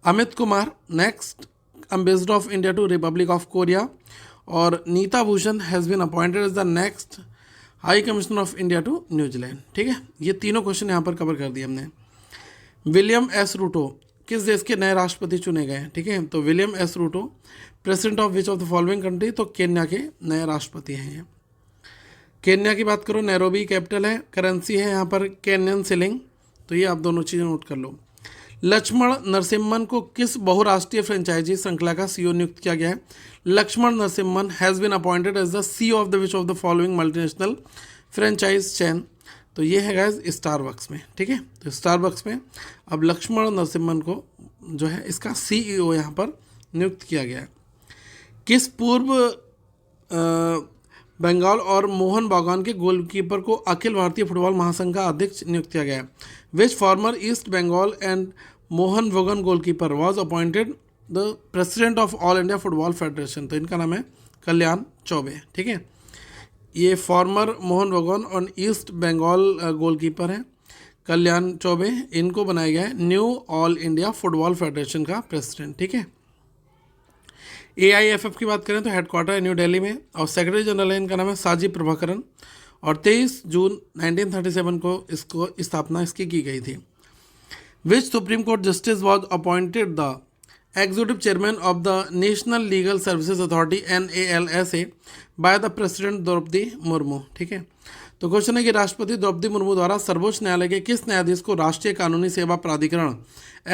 Amit Kumar next ambassador of India to Republic of Korea. और Neeta Bhushan has been appointed as the next high commissioner of India to New Zealand, ठीक है। ये तीनों क्वेश्चन यहाँ पर कवर कर दिए हमने। विलियम एस रूटो किस देश के नए राष्ट्रपति चुने गए हैं, ठीक है। तो William S Ruto president of which of the following country? तो केन्या के नए राष्ट्रपति हैं ये। केन्या की बात करो, नैरोबी कैपिटल है, करेंसी है यहाँ पर केन्यन शिलिंग, तो ये आप दोनों चीज़ें नोट कर लो। लक्ष्मण नरसिम्हन को किस बहुराष्ट्रीय फ्रेंचाइजी श्रृंखला का CEO नियुक्त किया गया है? Laxman Narasimhan has been appointed as the CEO of the which of the following multinational franchise chain, तो ये है गाइस स्टारबक्स में, ठीक है। तो स्टारबक्स में अब लक्ष्मण नरसिम्हन को जो है इसका CEO यहाँ पर नियुक्त किया गया है। किस पूर्व बंगाल और मोहन बागान के गोलकीपर को अखिल भारतीय फुटबॉल महासंघ का अध्यक्ष नियुक्त किया गया है? Which former East Bengal and Mohan Bagan goalkeeper was appointed the president of all India Football Federation, तो इनका नाम है कल्याण चौबे, ठीक है। ये फॉर्मर मोहन बागान और ईस्ट बंगाल गोलकीपर हैं कल्याण चौबे, इनको बनाया गया है knew all India Football federation का प्रेसिडेंट, ठीक है। AIFF की बात करें तो हेडक्वार्टर है न्यू दिल्ली में, और सेक्रेटरी जनरल है इनका नाम है साजी प्रभाकरन, और 23 जून 1937 को इसको स्थापना इसकी की गई थी। Which Supreme Court justice was appointed the executive chairman of the National Legal Services Authority NALSA by the president Droupadi Murmu, ठीक है। तो क्वेश्चन है कि राष्ट्रपति द्रौपदी मुर्मू द्वारा सर्वोच्च न्यायालय के किस न्यायाधीश को राष्ट्रीय कानूनी सेवा प्राधिकरण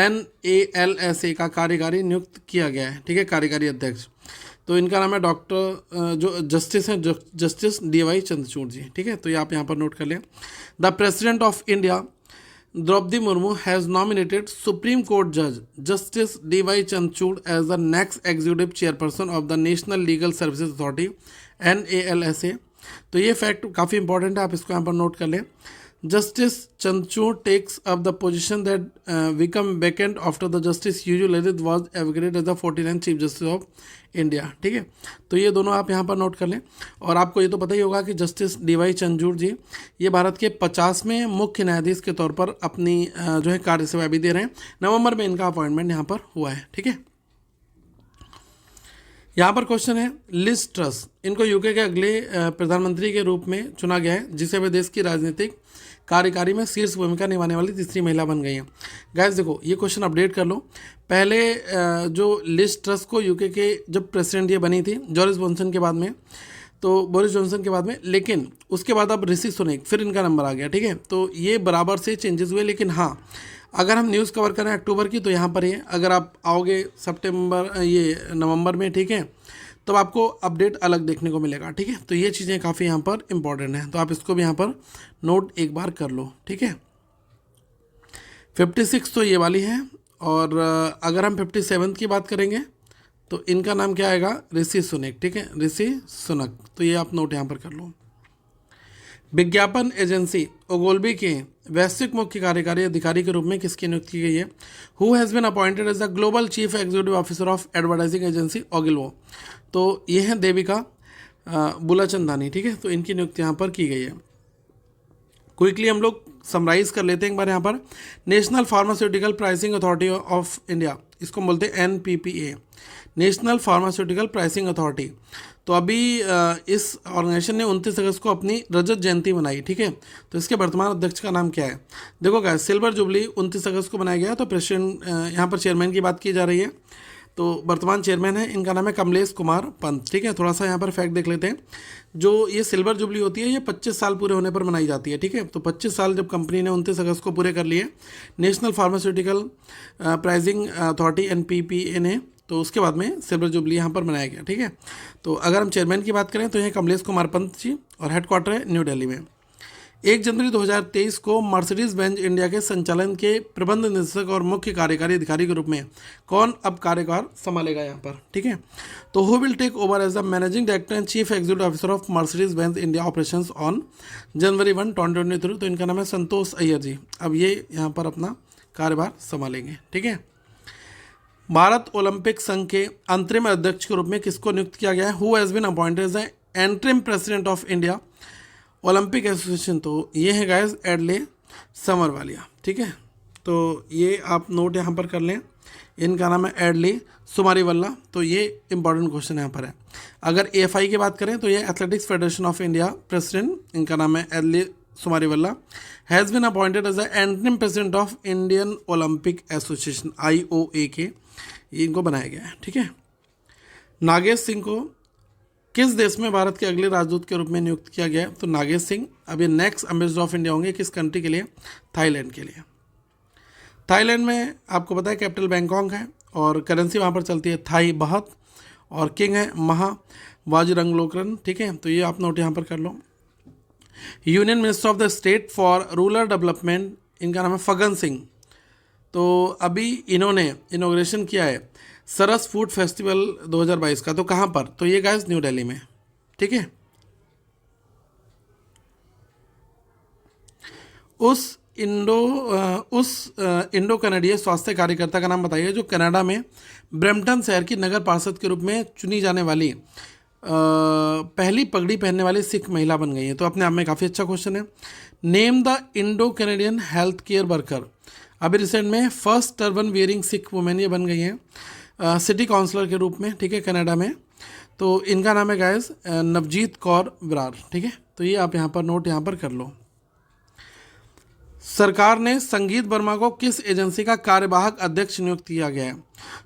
NALSA का कार्यकारी नियुक्त किया गया है, ठीक है, कार्यकारी अध्यक्ष। तो इनका नाम है डॉक्टर जो जस्टिस हैं जस्टिस DY चंद्रचूड़ जी, ठीक है। तो ये आप यहाँ पर नोट कर लें। The president of India Droupadi Murmu has nominated Supreme Court जज justice DY Chandrachud as the next executive chairperson of the National Legal Services Authority NALSA। तो ये फैक्ट काफ़ी इंपॉर्टेंट है, आप इसको यहाँ पर नोट कर लें। Justice Chandrachud takes up the position that become vacant after the justice UU Lalit was elevated as the 49th chief justice of India, ठीक है। तो ये दोनों आप यहाँ पर नोट कर लें। और आपको ये तो पता ही होगा कि जस्टिस DY चंद्रचूड़ जी ये भारत के 50वें मुख्य न्यायाधीश के तौर पर अपनी जो है कार्य सेवा भी दे रहे हैं। नवंबर में इनका अपॉइंटमेंट यहाँ पर हुआ है, ठीक है। यहाँ पर क्वेश्चन है, लिज ट्रस इनको यूके के अगले प्रधानमंत्री के रूप में चुना गया है, जिसे वे देश की राजनीतिक कार्यकारी में शीर्ष भूमिका निभाने वाली तीसरी महिला बन गई हैं। गाइस देखो, ये क्वेश्चन अपडेट कर लो। पहले जो लिज ट्रस को यूके के जब प्रेसिडेंट ये बनी थी बोरिस जॉनसन के बाद में, तो बोरिस जॉनसन के बाद में, लेकिन उसके बाद अब ऋषि सुनक, फिर इनका नंबर आ गया। ठीक है, तो ये बराबर से चेंजेस हुए। लेकिन हाँ, अगर हम न्यूज़ कवर करें अक्टूबर की, तो यहाँ पर ये अगर आप आओगे सितंबर ये नवंबर में, ठीक है, तब आपको अपडेट अलग देखने को मिलेगा। ठीक है, तो ये चीज़ें काफ़ी यहाँ पर इंपॉर्टेंट हैं, तो आप इसको भी यहाँ पर नोट एक बार कर लो। ठीक है, 56 तो ये वाली है। और अगर हम 57 की बात करेंगे तो इनका नाम क्या आएगा, ऋषि सुनक। ठीक है, ऋषि सुनक, तो ये आप नोट यहाँ पर कर लो। विज्ञापन एजेंसी ओगोल्बी के वैश्विक मुख्य कार्यकारी अधिकारी के रूप में किसकी नियुक्ति की गई है? Who has been appointed as the global chief executive officer of advertising agency Ogilvy. तो ये है देविका बुलाचंदानी। ठीक है, तो इनकी नियुक्ति यहाँ पर की गई है। क्विकली हम लोग समराइज कर लेते हैं एक बार यहाँ पर। National pharmaceutical pricing authority of India, इसको बोलते हैं NPPA, national pharmaceutical pricing authority. तो अभी इस ऑर्गेनाइजेशन ने 29 अगस्त को अपनी रजत जयंती मनाई। ठीक है, तो इसके वर्तमान अध्यक्ष का नाम क्या है? देखो गाइस, सिल्वर जुबली 29 अगस्त को मनाया गया। तो प्रेसिडेंट, यहाँ पर चेयरमैन की बात की जा रही है, तो वर्तमान चेयरमैन है, इनका नाम है कमलेश कुमार पंत। ठीक है, थोड़ा सा यहाँ पर फैक्ट देख लेते हैं। जो ये सिल्वर जुबली होती है, ये 25 साल पूरे होने पर मनाई जाती है। ठीक है, तो 25 साल जब कंपनी ने 29 अगस्त को पूरे कर लिए, national pharmaceutical pricing authority NPPA ने, तो उसके बाद में सिल्वर जुबली यहाँ पर मनाया गया। ठीक है, तो अगर हम चेयरमैन की बात करें तो ये कमलेश कुमार पंत जी, और हेडक्वार्टर है न्यू दिल्ली में। 1 जनवरी 2023 को मर्सिडीज बेंज इंडिया के संचालन के प्रबंध निदेशक और मुख्य कार्यकारी अधिकारी के रूप में कौन अब कार्यभार संभालेगा यहाँ पर? ठीक है, तो who will take over as the managing director and chief executive officer of Mercedes Benz India operations on January 1, 2023। तो इनका नाम है संतोष अय्यर जी। अब ये यहाँ पर अपना कार्यभार संभालेंगे। ठीक है, भारत ओलंपिक संघ के अंतरिम अध्यक्ष के रूप में किसको नियुक्त किया गया है? Who has been appointed as the interim president of India Olympic association. तो ये है गाइस एडले समरवालिया। ठीक है, तो ये आप नोट यहाँ पर कर लें, इनका नाम है एडले सुमारीवाला। तो ये इंपॉर्टेंट क्वेश्चन यहाँ पर है। अगर AFI की बात करें तो ये athletics federation of India president, इनका नाम है Adille Sumariwalla, has been appointed as the interim president of Indian Olympic Association IOA, ये इनको बनाया गया है। ठीक है, नागेश सिंह को किस देश में भारत के अगले राजदूत के रूप में नियुक्त किया गया है? तो नागेश सिंह अब ये नेक्स्ट एम्बेसडर ऑफ इंडिया होंगे। किस कंट्री के लिए? थाईलैंड के लिए। थाईलैंड में आपको पता है कैपिटल बैंकॉक है, और करेंसी वहाँ पर चलती है थाई बाहत, और किंग है महा वाजिरंगलोकरन। ठीक है, तो ये आप नोट यहाँ पर कर लो। Union minister of the state for rural development, इनका नाम है फगन सिंह। तो अभी इन्होंने इनॉग्रेशन किया है सरस फूड फेस्टिवल 2022 का। तो कहाँ पर? तो ये गाइस न्यू दिल्ली में। ठीक है, उस इंडो कनाडिय स्वास्थ्य कार्यकर्ता का नाम बताइए जो कनाडा में ब्रैम्पटन शहर की नगर पार्षद के रूप में चुनी जाने वाली पहली पगड़ी पहनने वाली सिख महिला बन गई है। तो अपने आप में काफ़ी अच्छा क्वेश्चन है। Name the Indo Canadian health care worker, अभी रिसेंट में first turban wearing Sikh women ये बन गई हैं सिटी काउंसलर के रूप में। ठीक है, कनाडा में। तो इनका नाम है गाइस नवजीत कौर बरार। ठीक है, तो ये आप यहाँ पर नोट यहाँ पर कर लो। सरकार ने संगीत वर्मा को किस एजेंसी का कार्यवाहक अध्यक्ष नियुक्त किया गया है?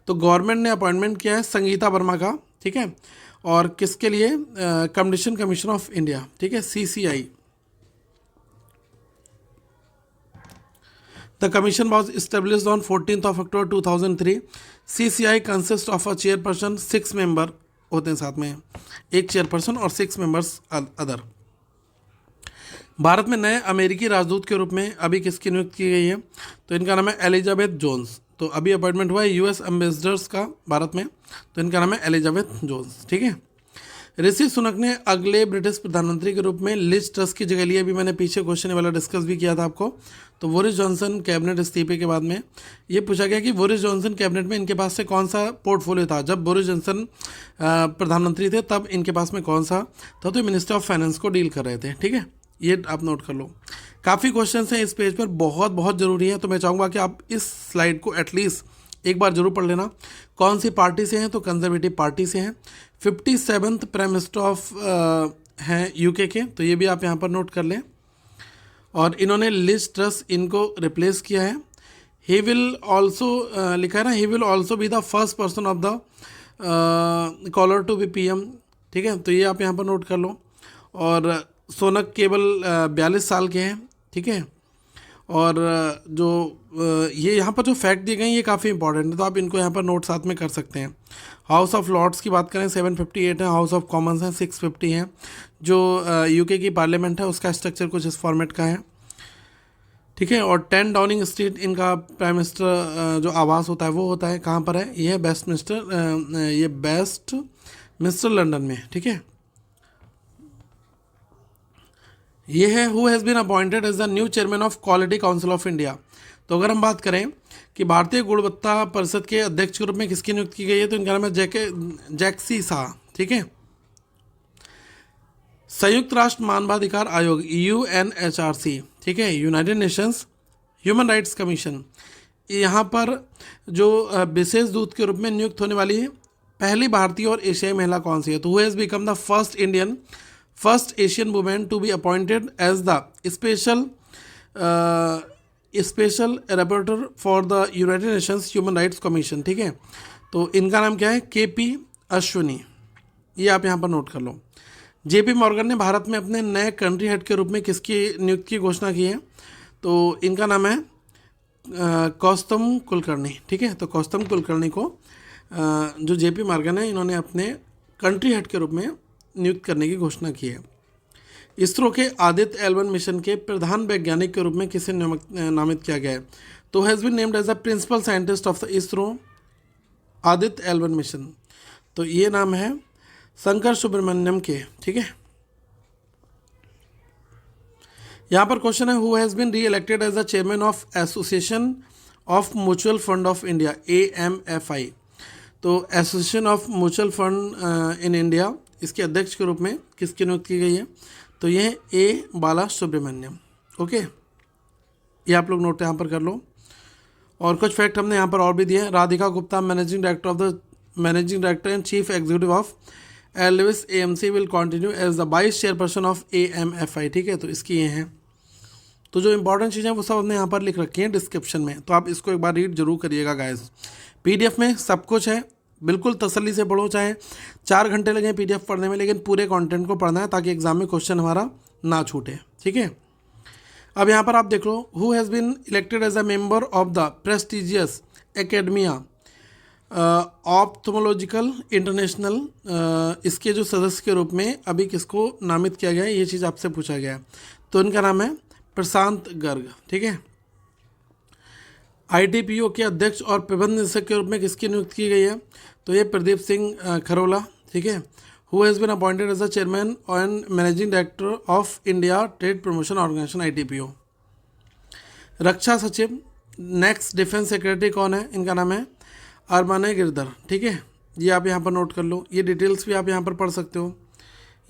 तो गवर्नमेंट ने अपॉइंटमेंट किया है संगीता वर्मा का। ठीक है, और किसके लिए? Competition commission of India. ठीक है, CCI। The commission was established on 14th of October 2003. CCI consists of a chairperson, 6 member होते हैं साथ में, एक चेयरपर्सन और 6 मेंबर्स अदर। भारत में नए अमेरिकी राजदूत के रूप में अभी किसकी नियुक्ति की गई है? तो इनका नाम है एलिजाबेथ जोन्स। तो अभी अपॉइंटमेंट हुआ है US एम्बेसडर्स का भारत में, तो इनका नाम है एलिजाबेथ जोन्स। ठीक है, ऋषि सुनक ने अगले ब्रिटिश प्रधानमंत्री के रूप में लिज ट्रस की जगह ली। अभी मैंने पीछे क्वेश्चन वाला डिस्कस भी किया था आपको। तो बोरिस जॉनसन कैबिनेट इस्तीफे के बाद में ये पूछा गया कि बोरिस जॉनसन कैबिनेट में इनके पास से कौन सा पोर्टफोलियो था? जब बोरिस जॉनसन प्रधानमंत्री थे तब इनके पास में कौन सा था? तो मिनिस्टर ऑफ फाइनेंस को डील कर रहे थे। ठीक है, ये आप नोट कर लो। काफ़ी क्वेश्चन हैं इस पेज पर, बहुत बहुत ज़रूरी है। तो मैं चाहूँगा कि आप इस स्लाइड को एटलीस्ट एक बार जरूर पढ़ लेना। कौन सी पार्टी से हैं, तो कंजर्वेटिव पार्टी से हैं। 57th प्राइम मिनिस्टर ऑफ हैं यूके के, तो ये भी आप यहाँ पर नोट कर लें। और इन्होंने लिज ट्रस इनको रिप्लेस किया है। ही विल ऑल्सो लिखा है ना, he will also be the first person of the collar to be PM, ठीक है, तो ये आप यहाँ पर नोट कर लो। और सोनक केवल 42 साल के हैं, ठीक है। और जो ये यहाँ पर जो फैक्ट दिए गए हैं ये काफ़ी इंपॉर्टेंट है, तो आप इनको यहाँ पर नोट साथ में कर सकते हैं। हाउस ऑफ लॉर्ड्स की बात करें 758 है, हाउस ऑफ कॉमन्स है 650 है। जो यूके की पार्लियामेंट है उसका स्ट्रक्चर कुछ इस फॉर्मेट का है, ठीक है। और 10 डाउनिंग स्ट्रीट इनका प्राइम मिनिस्टर जो आवास होता है वो होता है, कहाँ पर है, ये है बेस्ट मिनिस्टर लंदन में, ठीक है। ये है who has been appointed as the new chairman of quality council of India. तो अगर हम बात करें कि भारतीय गुणवत्ता परिषद के अध्यक्ष के रूप में किसकी नियुक्ति की गई है, तो इनका नाम है जैक्सी शाह, ठीक है। संयुक्त राष्ट्र मानवाधिकार आयोग UNHRC, ठीक है, United Nations Human Rights commission, यहाँ पर जो विशेष दूत के रूप में नियुक्त होने वाली है पहली भारतीय और एशियाई महिला कौन सी है, तो who has become the first Asian women to be appointed as the special rapporteur for the United Nations Human Rights Commission, ठीक है। तो इनका नाम क्या है, KP अश्विनी, ये आप यहाँ पर नोट कर लो। JP मॉर्गन ने भारत में अपने नए कंट्री हेड के रूप में किसकी नियुक्ति की घोषणा की है, तो इनका नाम है कौस्तम कुलकर्णी, ठीक है। तो कौस्तम कुलकर्णी को जो JP मॉर्गन है इन्होंने अपने कंट्री हेड के रूप में नियुक्त करने की घोषणा की है। इसरो के आदित्य L1 मिशन के प्रधान वैज्ञानिक के रूप में किसे नामित किया गया है, तो has been named as the principal scientist of the ISRO Aditya L1 mission, तो ये नाम है शंकर सुब्रमण्यम के, ठीक है। यहाँ पर क्वेश्चन है who has been reelected as the chairman of association of mutual fund of India AMFI, तो association of mutual fund in India, इसके अध्यक्ष के रूप में किसकी नियुक्ति की गई है, तो ये है A बाला सुब्रमण्यम, ओके। ये आप लोग नोट यहाँ पर कर लो। और कुछ फैक्ट हमने यहाँ पर और भी दिए हैं। Radhika Gupta managing director and chief executive of Edelweiss AMC will continue as the vice chairperson of AMFI, ठीक है, तो इसकी ये हैं। तो जो इंपॉर्टेंट चीज़ें वो सब हमने यहाँ पर लिख रखी हैं डिस्क्रिप्शन में, तो आप इसको एक बार रीड जरूर करिएगा गाइस। PDF में सब कुछ है, बिल्कुल तसल्ली से पढ़ो, चाहे 4 घंटे लगे PDF पढ़ने में, लेकिन पूरे कंटेंट को पढ़ना है ताकि एग्जाम में क्वेश्चन हमारा ना छूटे, ठीक है। अब यहाँ पर आप देख लो, who has been elected as a member of the prestigious academia ophthalmological international, इसके जो सदस्य के रूप में अभी किसको नामित किया गया है, ये चीज़ आपसे पूछा गया है, तो इनका नाम है प्रशांत गर्ग, ठीक है। ITPO के अध्यक्ष और प्रबंध निदेशक के रूप में किसकी नियुक्ति की गई है, तो ये प्रदीप सिंह खरोला, ठीक है। Who has been appointed as the chairman and managing director of India trade promotion organisation ITPO। रक्षा सचिव नेक्स्ट डिफेंस सेक्रेटरी कौन है, इनका नाम है अरमाने गिरधर, ठीक है। ये आप यहाँ पर नोट कर लो, ये डिटेल्स भी आप यहाँ पर पढ़ सकते हो,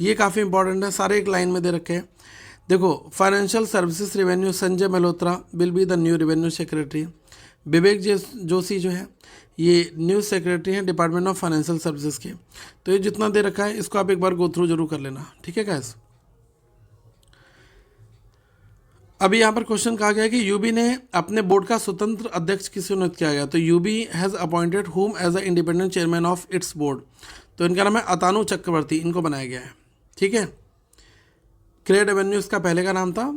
ये काफ़ी इंपॉर्टेंट है, सारे एक लाइन में दे रखे हैं। देखो, financial services revenue Sanjay Malhotra will be the new revenue secretary. Vivek Joshi जो है ये न्यू सेक्रेटरी हैं डिपार्टमेंट ऑफ फाइनेंशियल सर्विसेज के। तो ये जितना दे रखा है इसको आप एक बार गो थ्रू जरूर कर लेना, ठीक है गाइस। अभी यहाँ पर क्वेश्चन कहा गया है कि यूबी ने अपने बोर्ड का स्वतंत्र अध्यक्ष किसे नियुक्त किया गया, तो UB has appointed whom as a independent chairman of its board, तो इनका नाम है अतानु चक्रवर्ती, इनको बनाया गया है, ठीक है। क्रेड एवेन्यू इसका पहले का नाम था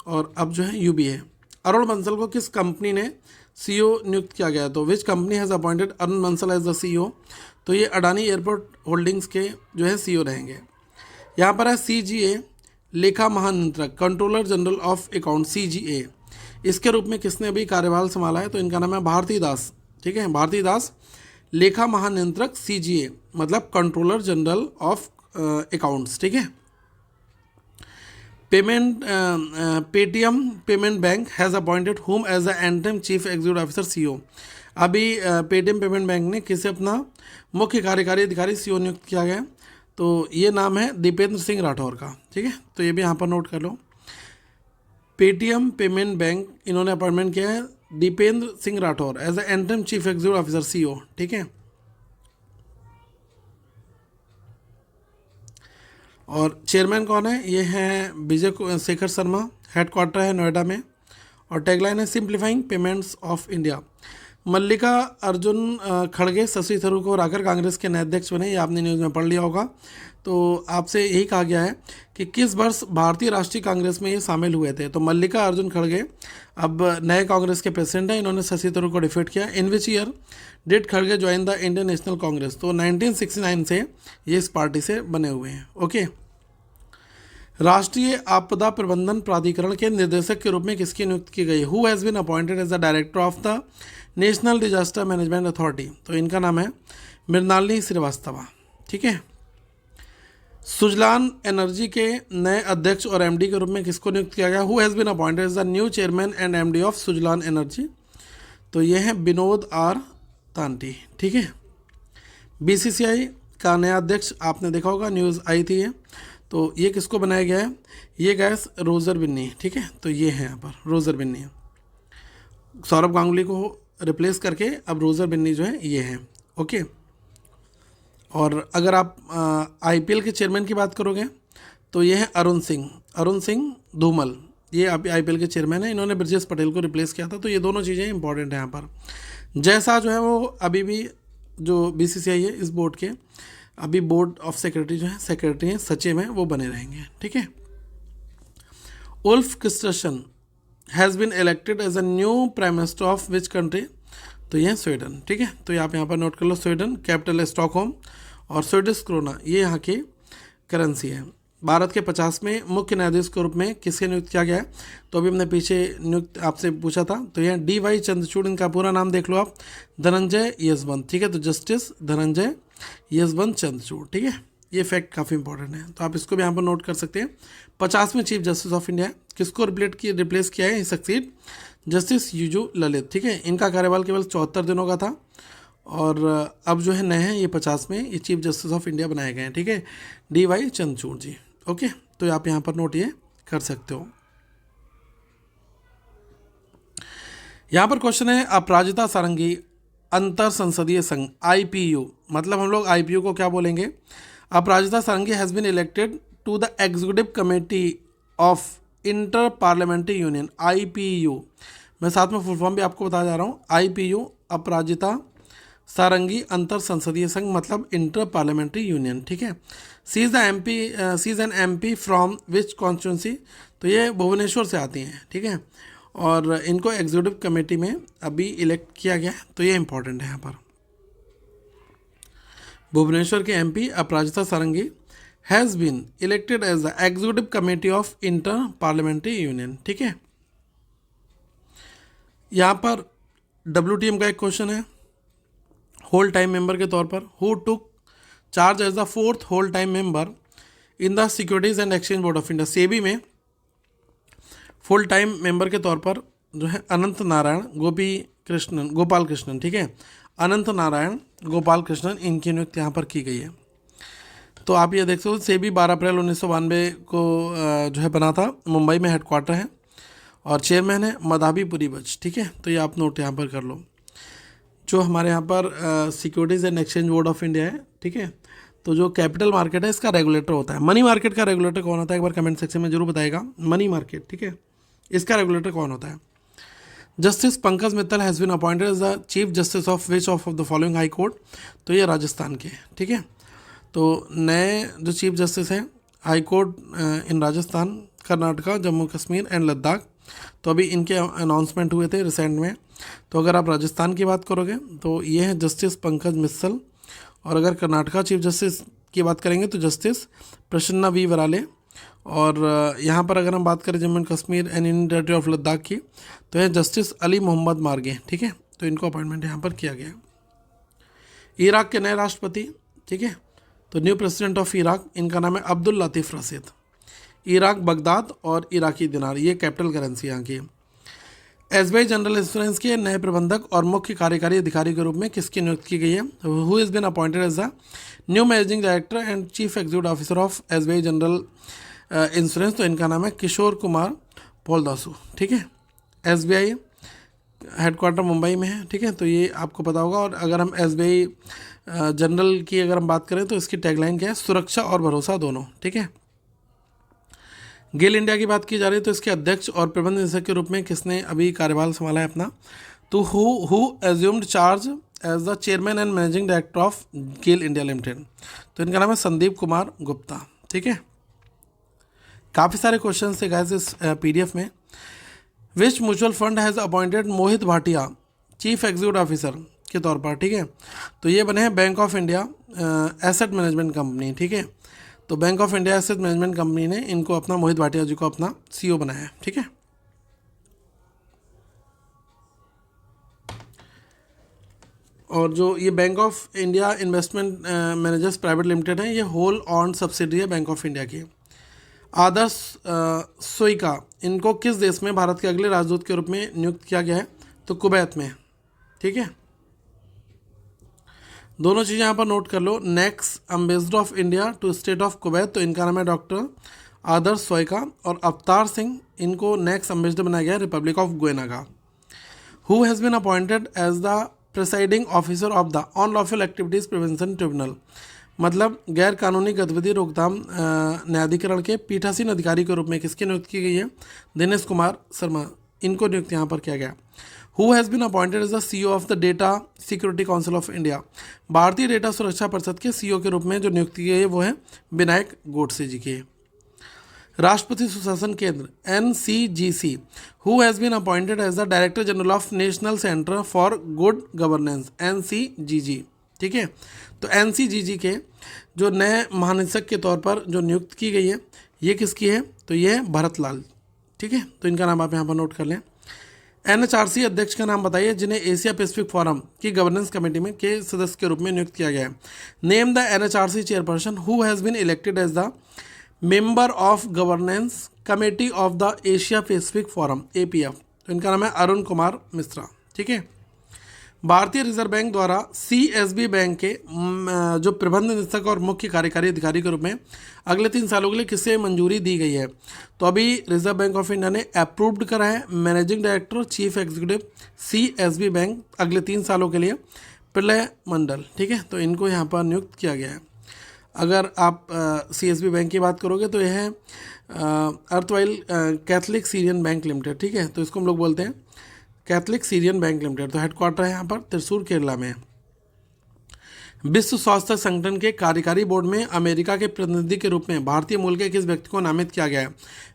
और अब जो है यूबी है। अरुण बंसल को किस कंपनी ने CEO नियुक्त किया गया, तो which company has appointed Arun Bansal as the CEO, तो ये अडानी एयरपोर्ट होल्डिंग्स के जो है CEO रहेंगे। यहाँ पर है CGA लेखा महानियंत्रक controller general of account CGA, इसके रूप में किसने अभी कार्यभार संभाला है, तो इनका नाम है भारती दास, ठीक है। भारती दास लेखा महानियंत्रक CGA मतलब कंट्रोलर जनरल ऑफ अकाउंट्स, ठीक है। Paytm payment bank has appointed whom as the interim chief executive officer CEO। अभी पेटीएम पेमेंट बैंक ने किसे अपना मुख्य कार्यकारी अधिकारी CEO नियुक्त किया गया, तो ये नाम है दीपेंद्र सिंह राठौर का, ठीक है। तो ये भी यहाँ पर नोट कर लो। पेटीएम पेमेंट बैंक इन्होंने अपॉइंटमेंट किया है Dipendra Singh Rathore as a interim chief executive officer CEO, ठीक है। और चेयरमैन कौन है, ये हैं विजय शेखर शर्मा, हेडक्वार्टर है नोएडा में, और टैगलाइन है सिंप्लीफाइंग पेमेंट्स ऑफ इंडिया। मल्लिका अर्जुन खड़गे शशि थरूर को हराकर कांग्रेस के नए अध्यक्ष बने, ये आपने न्यूज़ में पढ़ लिया होगा। तो आपसे यही कहा गया है कि किस वर्ष भारतीय राष्ट्रीय कांग्रेस में ये शामिल हुए थे। तो मल्लिका अर्जुन खड़गे अब नए कांग्रेस के प्रेसिडेंट हैं, इन्होंने शशि थरूर को डिफीट किया। इन विच ईयर डिड खड़गे join the Indian national Congress, तो 1969 से ये इस पार्टी से बने हुए हैं। ओके। राष्ट्रीय आपदा प्रबंधन प्राधिकरण के निदेशक के रूप में किसकी नियुक्ति की गई, who has been appointed as the director of the national disaster management authority, तो इनका नाम है मृणालिनी श्रीवास्तवा, ठीक है। सुजलान एनर्जी के नए अध्यक्ष और एमडी के रूप में किसको नियुक्त किया गया, who has been appointed as the new chairman and MD of Suzlon energy, तो ये है विनोद आर तांटी, ठीक है। बीसीसीआई का नया अध्यक्ष आपने देखा होगा, न्यूज़ आई थी ये, तो ये किसको बनाया गया है, ये गैस रोजर बिन्नी, ठीक है। तो ये है यहाँ पर रोजर बिन्नी, सौरभ गांगुली को रिप्लेस करके अब रोजर बिन्नी जो है ये है, ओके। और अगर आप आईपीएल के चेयरमैन की बात करोगे तो ये है अरुण सिंह धूमल, ये आईपीएल के चेयरमैन है, इन्होंने ब्रजेश पटेल को रिप्लेस किया था। तो ये दोनों चीज़ें इंपॉर्टेंट हैं यहाँ पर। जैसा जो है वो अभी भी जो बीसीसीआई है इस बोर्ड के अभी बोर्ड ऑफ सेक्रेटरी जो है सेक्रेटरी हैं, सचिव हैं, वो बने रहेंगे, ठीक है। Ulf Kristersson has been elected as a new prime minister of which country, तो ये है स्वीडन, ठीक है। तो आप यहाँ पर नोट कर लो, स्वीडन, कैपिटल है स्टॉकहोम, और स्वीडिश क्रोना ये यहाँ की करेंसी है। भारत के 50वें मुख्य न्यायाधीश के रूप में किसके नियुक्त किया गया है, तो अभी हमने पीछे नियुक्त आपसे पूछा था, तो यह DY चंद्रचूड़, इनका पूरा नाम देख लो आप, धनंजय यशवंत, ठीक है। तो जस्टिस धनंजय यशवंत चंद्रचूड़, ठीक है। ये फैक्ट काफ़ी इंपॉर्टेंट है, तो आप इसको भी यहाँ पर नोट कर सकते हैं। 50वें चीफ जस्टिस ऑफ इंडिया किसको रिप्लेस किया है, सक्सीड जस्टिस यूयू ललित, ठीक है। इनका कार्यकाल केवल 74 दिनों का था, और अब जो है नए हैं ये 50वें ये चीफ जस्टिस ऑफ इंडिया बनाए गए हैं, ठीक है, DY चंद्रचूड़ जी, ओके। तो आप यहाँ पर नोट ये कर सकते हो। यहाँ पर क्वेश्चन है अपराजिता सारंगी अंतर संसदीय संघ IPU, मतलब हम लोग IPU को क्या बोलेंगे, Aparajita Sarangi has been elected to the executive committee of inter parliamentary union IPU। मैं साथ में फुल फॉर्म भी आपको बता जा रहा हूँ, IPU अपराजिता सारंगी अंतर संसदीय संघ मतलब इंटर पार्लियामेंट्री यूनियन, ठीक है। She is an MP from which constituency, तो ये भुवनेश्वर से आती हैं, ठीक है। और इनको एग्जीक्यूटिव कमेटी में अभी इलेक्ट किया गया, तो ये इंपॉर्टेंट है यहाँ पर। भुवनेश्वर के MP Aparajita Sarangi has been elected as the executive committee of inter parliamentary union, ठीक है। यहाँ पर WTM का एक क्वेश्चन है होल टाइम मेंबर के तौर पर, who took charge as the 4th whole time member in the securities and exchange board of India. SEBI में फुल टाइम मेंबर के तौर पर जो है अनंत नारायण गोपाल कृष्णन, ठीक है, अनंत नारायण गोपाल कृष्णन, इनकी नियुक्ति यहाँ पर की गई है। तो आप ये देख सकते हो, सेबी 12 अप्रैल 1992 को जो है बना था, मुंबई में हेडक्वार्टर है, और चेयरमैन है मधाबीपुरी बच, ठीक है। तो ये आप नोट यहाँ पर कर लो। जो हमारे यहाँ पर securities and exchange board of India है, ठीक है, तो जो कैपिटल मार्केट है इसका रेगुलेटर होता है। मनी मार्केट का रेगुलेटर कौन होता है, एक बार कमेंट सेक्शन में जरूर बताएगा। मनी मार्केट, ठीक है, इसका रेगुलेटर कौन होता है। Justice Pankaj Mittal has been appointed as the chief justice of which of the following high court, तो ये राजस्थान के, ठीक है। तो नए जो चीफ जस्टिस हैं high court in Rajasthan, Karnataka, Jammu Kashmir and Ladakh, तो अभी इनके अनाउंसमेंट हुए थे रिसेंट में। तो अगर आप राजस्थान की बात करोगे तो ये है जस्टिस पंकज मित्तल, और अगर कर्नाटका चीफ जस्टिस की बात करेंगे तो जस्टिस प्रसन्ना V वराले, और यहाँ पर अगर हम बात करें Jammu and Kashmir and union territory of Ladakh की, तो यह जस्टिस अली मोहम्मद मार्गे, ठीक है। तो इनको अपॉइंटमेंट यहाँ पर किया गया। इराक के नए राष्ट्रपति, ठीक है, तो न्यू प्रेसिडेंट ऑफ इराक, इनका नाम है अब्दुल लतीफ़ रशीद। इराक बगदाद और इराकी दिनार ये कैपिटल करेंसी यहाँ की। SBI जनरल इंश्योरेंस के नए प्रबंधक और मुख्य कार्यकारी अधिकारी के रूप में किसकी नियुक्ति की गई है, who is been appointed as the new managing director and chief executive officer of SBI general insurance, तो इनका नाम है किशोर कुमार पोलदासु, ठीक है। SBI हेडक्वार्टर मुंबई में है, ठीक है, तो ये आपको पता होगा। और अगर हम SBI जनरल की अगर हम बात करें तो इसकी टैगलाइन क्या है, सुरक्षा और भरोसा दोनों, ठीक है। गेल इंडिया की बात की जा रही है तो इसके अध्यक्ष और प्रबंध निदेशक के रूप में किसने अभी कार्यभार संभाला है अपना, तो who assumed charge as the chairman and managing director of GAIL India limited, तो इनका नाम है संदीप कुमार गुप्ता, ठीक है। काफ़ी सारे क्वेश्चन थे गाइस इस PDF में। Which mutual fund has appointed Mohit Bhatia chief executive officer के तौर पर, ठीक है, तो ये बने हैं Bank of India asset management company, ठीक है। तो Bank of India asset management company ने इनको अपना, मोहित भाटिया जी को अपना CEO बनाया है, ठीक है। और जो ये bank of India investment managers private limited है, ये होल ऑन सब्सिडरी है बैंक ऑफ इंडिया की। आदर्श सोइका, इनको किस देश में भारत के अगले राजदूत के रूप में नियुक्त किया गया है, तो कुवैत में, ठीक है। दोनों चीज़ें यहाँ पर नोट कर लो। Next ambassador of India to state of Kuwait, तो इनका नाम है डॉक्टर आदर्श सोइका। और अवतार सिंह, इनको नेक्स्ट एम्बेसडर बनाया गया है रिपब्लिक ऑफ गुयाना का। Who has been appointed as the presiding officer of the unlawful activities prevention tribunal, मतलब गैर कानूनी गतिविधि रोकथाम न्यायाधिकरण के पीठासीन अधिकारी के रूप में किसकी नियुक्ति की गई है, दिनेश कुमार शर्मा, इनको नियुक्त यहाँ पर किया गया। Who has been appointed as the CEO of the data security council of India, भारतीय डेटा सुरक्षा परिषद के CEO के रूप में जो नियुक्ति की गई है वो है विनायक गोडसे जी की। राष्ट्रपति सुशासन केंद्र NCGC, who has been appointed as the director general of national centre for good governance NCGG, ठीक है। तो NCGG के जो नए महानिदेशक के तौर पर जो नियुक्त की गई है, ये किसकी है, तो ये है भरत लाल, ठीक है। तो इनका नाम आप यहाँ पर नोट कर लें। NHRC अध्यक्ष का नाम बताइए जिन्हें एशिया पैसिफिक फोरम की गवर्नेंस कमेटी में के सदस्य के रूप में नियुक्त किया गया है। Name the NHRC chairperson who has been elected as the member of governance committee of the Asia Pacific forum APF, तो इनका नाम है अरुण कुमार मिश्रा, ठीक है। भारतीय रिजर्व बैंक द्वारा CSB बैंक के जो प्रबंध निदेशक और मुख्य कार्यकारी अधिकारी के रूप में अगले 3 सालों के लिए किसे मंजूरी दी गई है, तो अभी रिजर्व बैंक ऑफ इंडिया ने अप्रूव्ड करा है managing director chief executive CSB bank अगले 3 सालों के लिए प्रलय मंडल, ठीक है। तो इनको यहाँ पर नियुक्त किया गया है। अगर आप CSB बैंक की बात करोगे तो यह है अर्थवाइल कैथलिक सीरियन बैंक लिमिटेड, ठीक है, तो इसको हम लोग बोलते हैं कैथलिक सीरियन बैंक लिमिटेड। तो हेडक्वार्टर है यहाँ पर त्रिशूर केरला में। विश्व स्वास्थ्य संगठन के कार्यकारी बोर्ड में अमेरिका के प्रतिनिधि के रूप में भारतीय मूल के किस व्यक्ति को नामित किया गया है।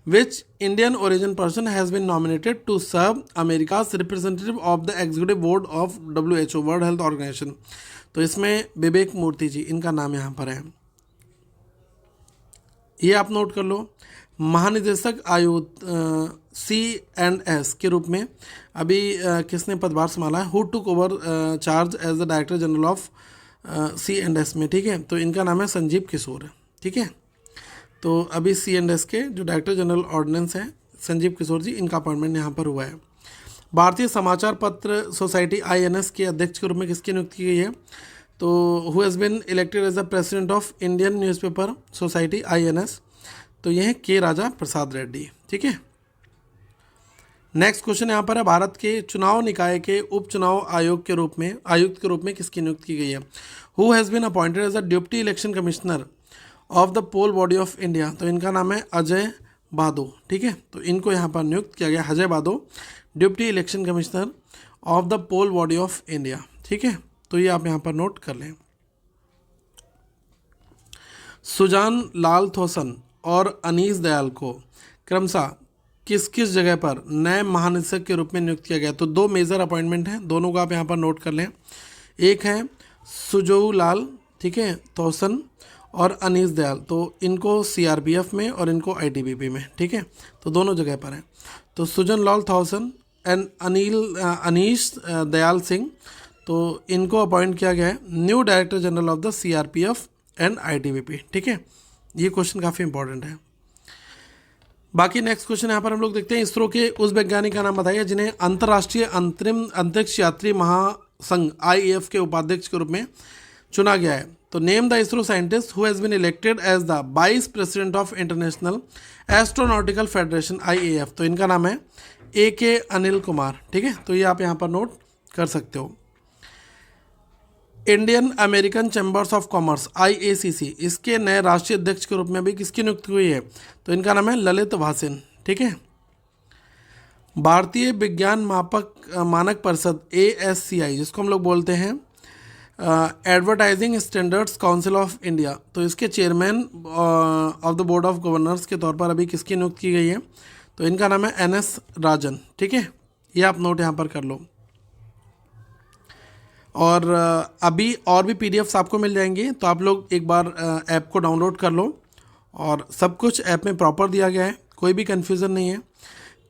Which Indian origin person has been nominated to serve America's representative of the executive board of WHO world health organisation, तो इसमें विवेक मूर्ति जी, इनका नाम यहाँ पर है। ये आप नोट कर लो। महानिदेशक आयुक्त C&S के रूप में अभी किसने पदभार संभाला है, who took over charge as the director general of C&S में, ठीक है, तो इनका नाम है संजीव किशोर, ठीक है। तो अभी C&S के जो डायरेक्टर जनरल ऑर्डिनेंस हैं संजीव किशोर जी, इनका अपॉइंटमेंट यहाँ पर हुआ है। भारतीय समाचार पत्र सोसाइटी INS के अध्यक्ष के रूप में किसकी नियुक्ति की गई है, तो who has been elected as the president of Indian newspaper society INS, तो यह है के राजा प्रसाद रेड्डी, ठीक है। नेक्स्ट क्वेश्चन यहाँ पर है, भारत के चुनाव निकाय के उपचुनाव आयुक्त के रूप में किसकी नियुक्ति की गई है। Who has been appointed as the deputy election commissioner of the poll body of India, तो इनका नाम है अजय बादो, ठीक है। तो इनको यहाँ पर नियुक्त किया गया Ajay Bhadoo, deputy election commissioner of the poll body of India, ठीक है। तो ये आप यहाँ पर नोट कर लें। सुजान लाल थोसन और अनीस दयाल को क्रमशः किस किस जगह पर नए महानिदेशक के रूप में नियुक्त किया गया, तो 2 मेजर अपॉइंटमेंट हैं, दोनों को आप यहाँ पर नोट कर लें। एक है सुजोऊ लाल, ठीक है, थोसन और अनीस दयाल, तो इनको CRPF में और इनको ITBP में, ठीक है, तो दोनों जगह पर हैं। तो सुजन लाल थोसन एंड अनीस दयाल सिंह, तो इनको अपॉइंट किया गया है new director general of the CRPF and ITBP, ठीक है। ये क्वेश्चन काफ़ी इंपॉर्टेंट है। बाकी नेक्स्ट क्वेश्चन यहाँ पर हम लोग देखते हैं, इसरो के उस वैज्ञानिक का नाम बताइए जिन्हें अंतर्राष्ट्रीय अंतरिम अंतरिक्ष यात्री महासंघ IAF के उपाध्यक्ष के रूप में चुना गया है। तो name the ISRO scientist who has been elected as the vice president of international astronautical federation IAF, तो इनका नाम है AK अनिल कुमार, ठीक है, तो ये आप यहाँ पर नोट कर सकते हो। Indian American chambers of commerce IACC, इसके नए राष्ट्रीय अध्यक्ष के रूप में अभी किसकी नियुक्ति हुई है? तो इनका नाम है ललित भासिन, ठीक है। भारतीय विज्ञान मानक परिषद ASCI, जिसको हम लोग बोलते हैं advertising standards council of India, तो इसके chairman of the board of governors के तौर पर अभी किसकी नियुक्ति की गई है? तो इनका नाम है NS राजन, ठीक है, ये आप नोट यहाँ पर कर लो। और अभी और भी PDFs आपको मिल जाएंगे, तो आप लोग एक बार ऐप को डाउनलोड कर लो, और सब कुछ ऐप में प्रॉपर दिया गया है, कोई भी कन्फ्यूज़न नहीं है।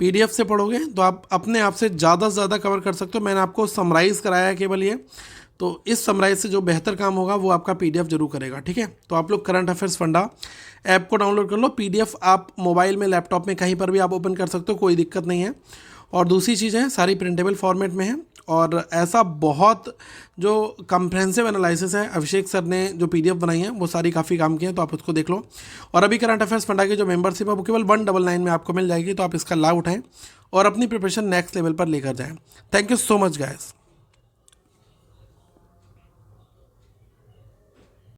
PDF से पढ़ोगे तो आप अपने आप से ज़्यादा से ज़्यादा कवर कर सकते हो। मैंने आपको समराइज़ कराया है केवल ये, तो इस समराइज से जो बेहतर काम होगा वो आपका PDF जरूर करेगा, ठीक है। तो आप लोग करंट अफेयर्स फंडा ऐप को डाउनलोड कर लो। PDF आप मोबाइल में, लैपटॉप में, कहीं पर भी आप ओपन कर सकते हो, कोई दिक्कत नहीं है। और दूसरी चीज़ है, सारी प्रिंटेबल फॉर्मेट में है, और ऐसा बहुत जो कंप्रेहेंसिव एनालिसिस है अभिषेक सर ने जो PDF बनाई है वो सारी काफ़ी काम की है, तो आप उसको देख लो। और अभी करंट अफेयर्स फंडा की जो मेंबरशिप है वो केवल 199 में आपको मिल जाएगी, तो आप इसका लाभ उठाएं और अपनी प्रिपरेशन नेक्स्ट लेवल पर लेकर जाएं। Thank you so much guys.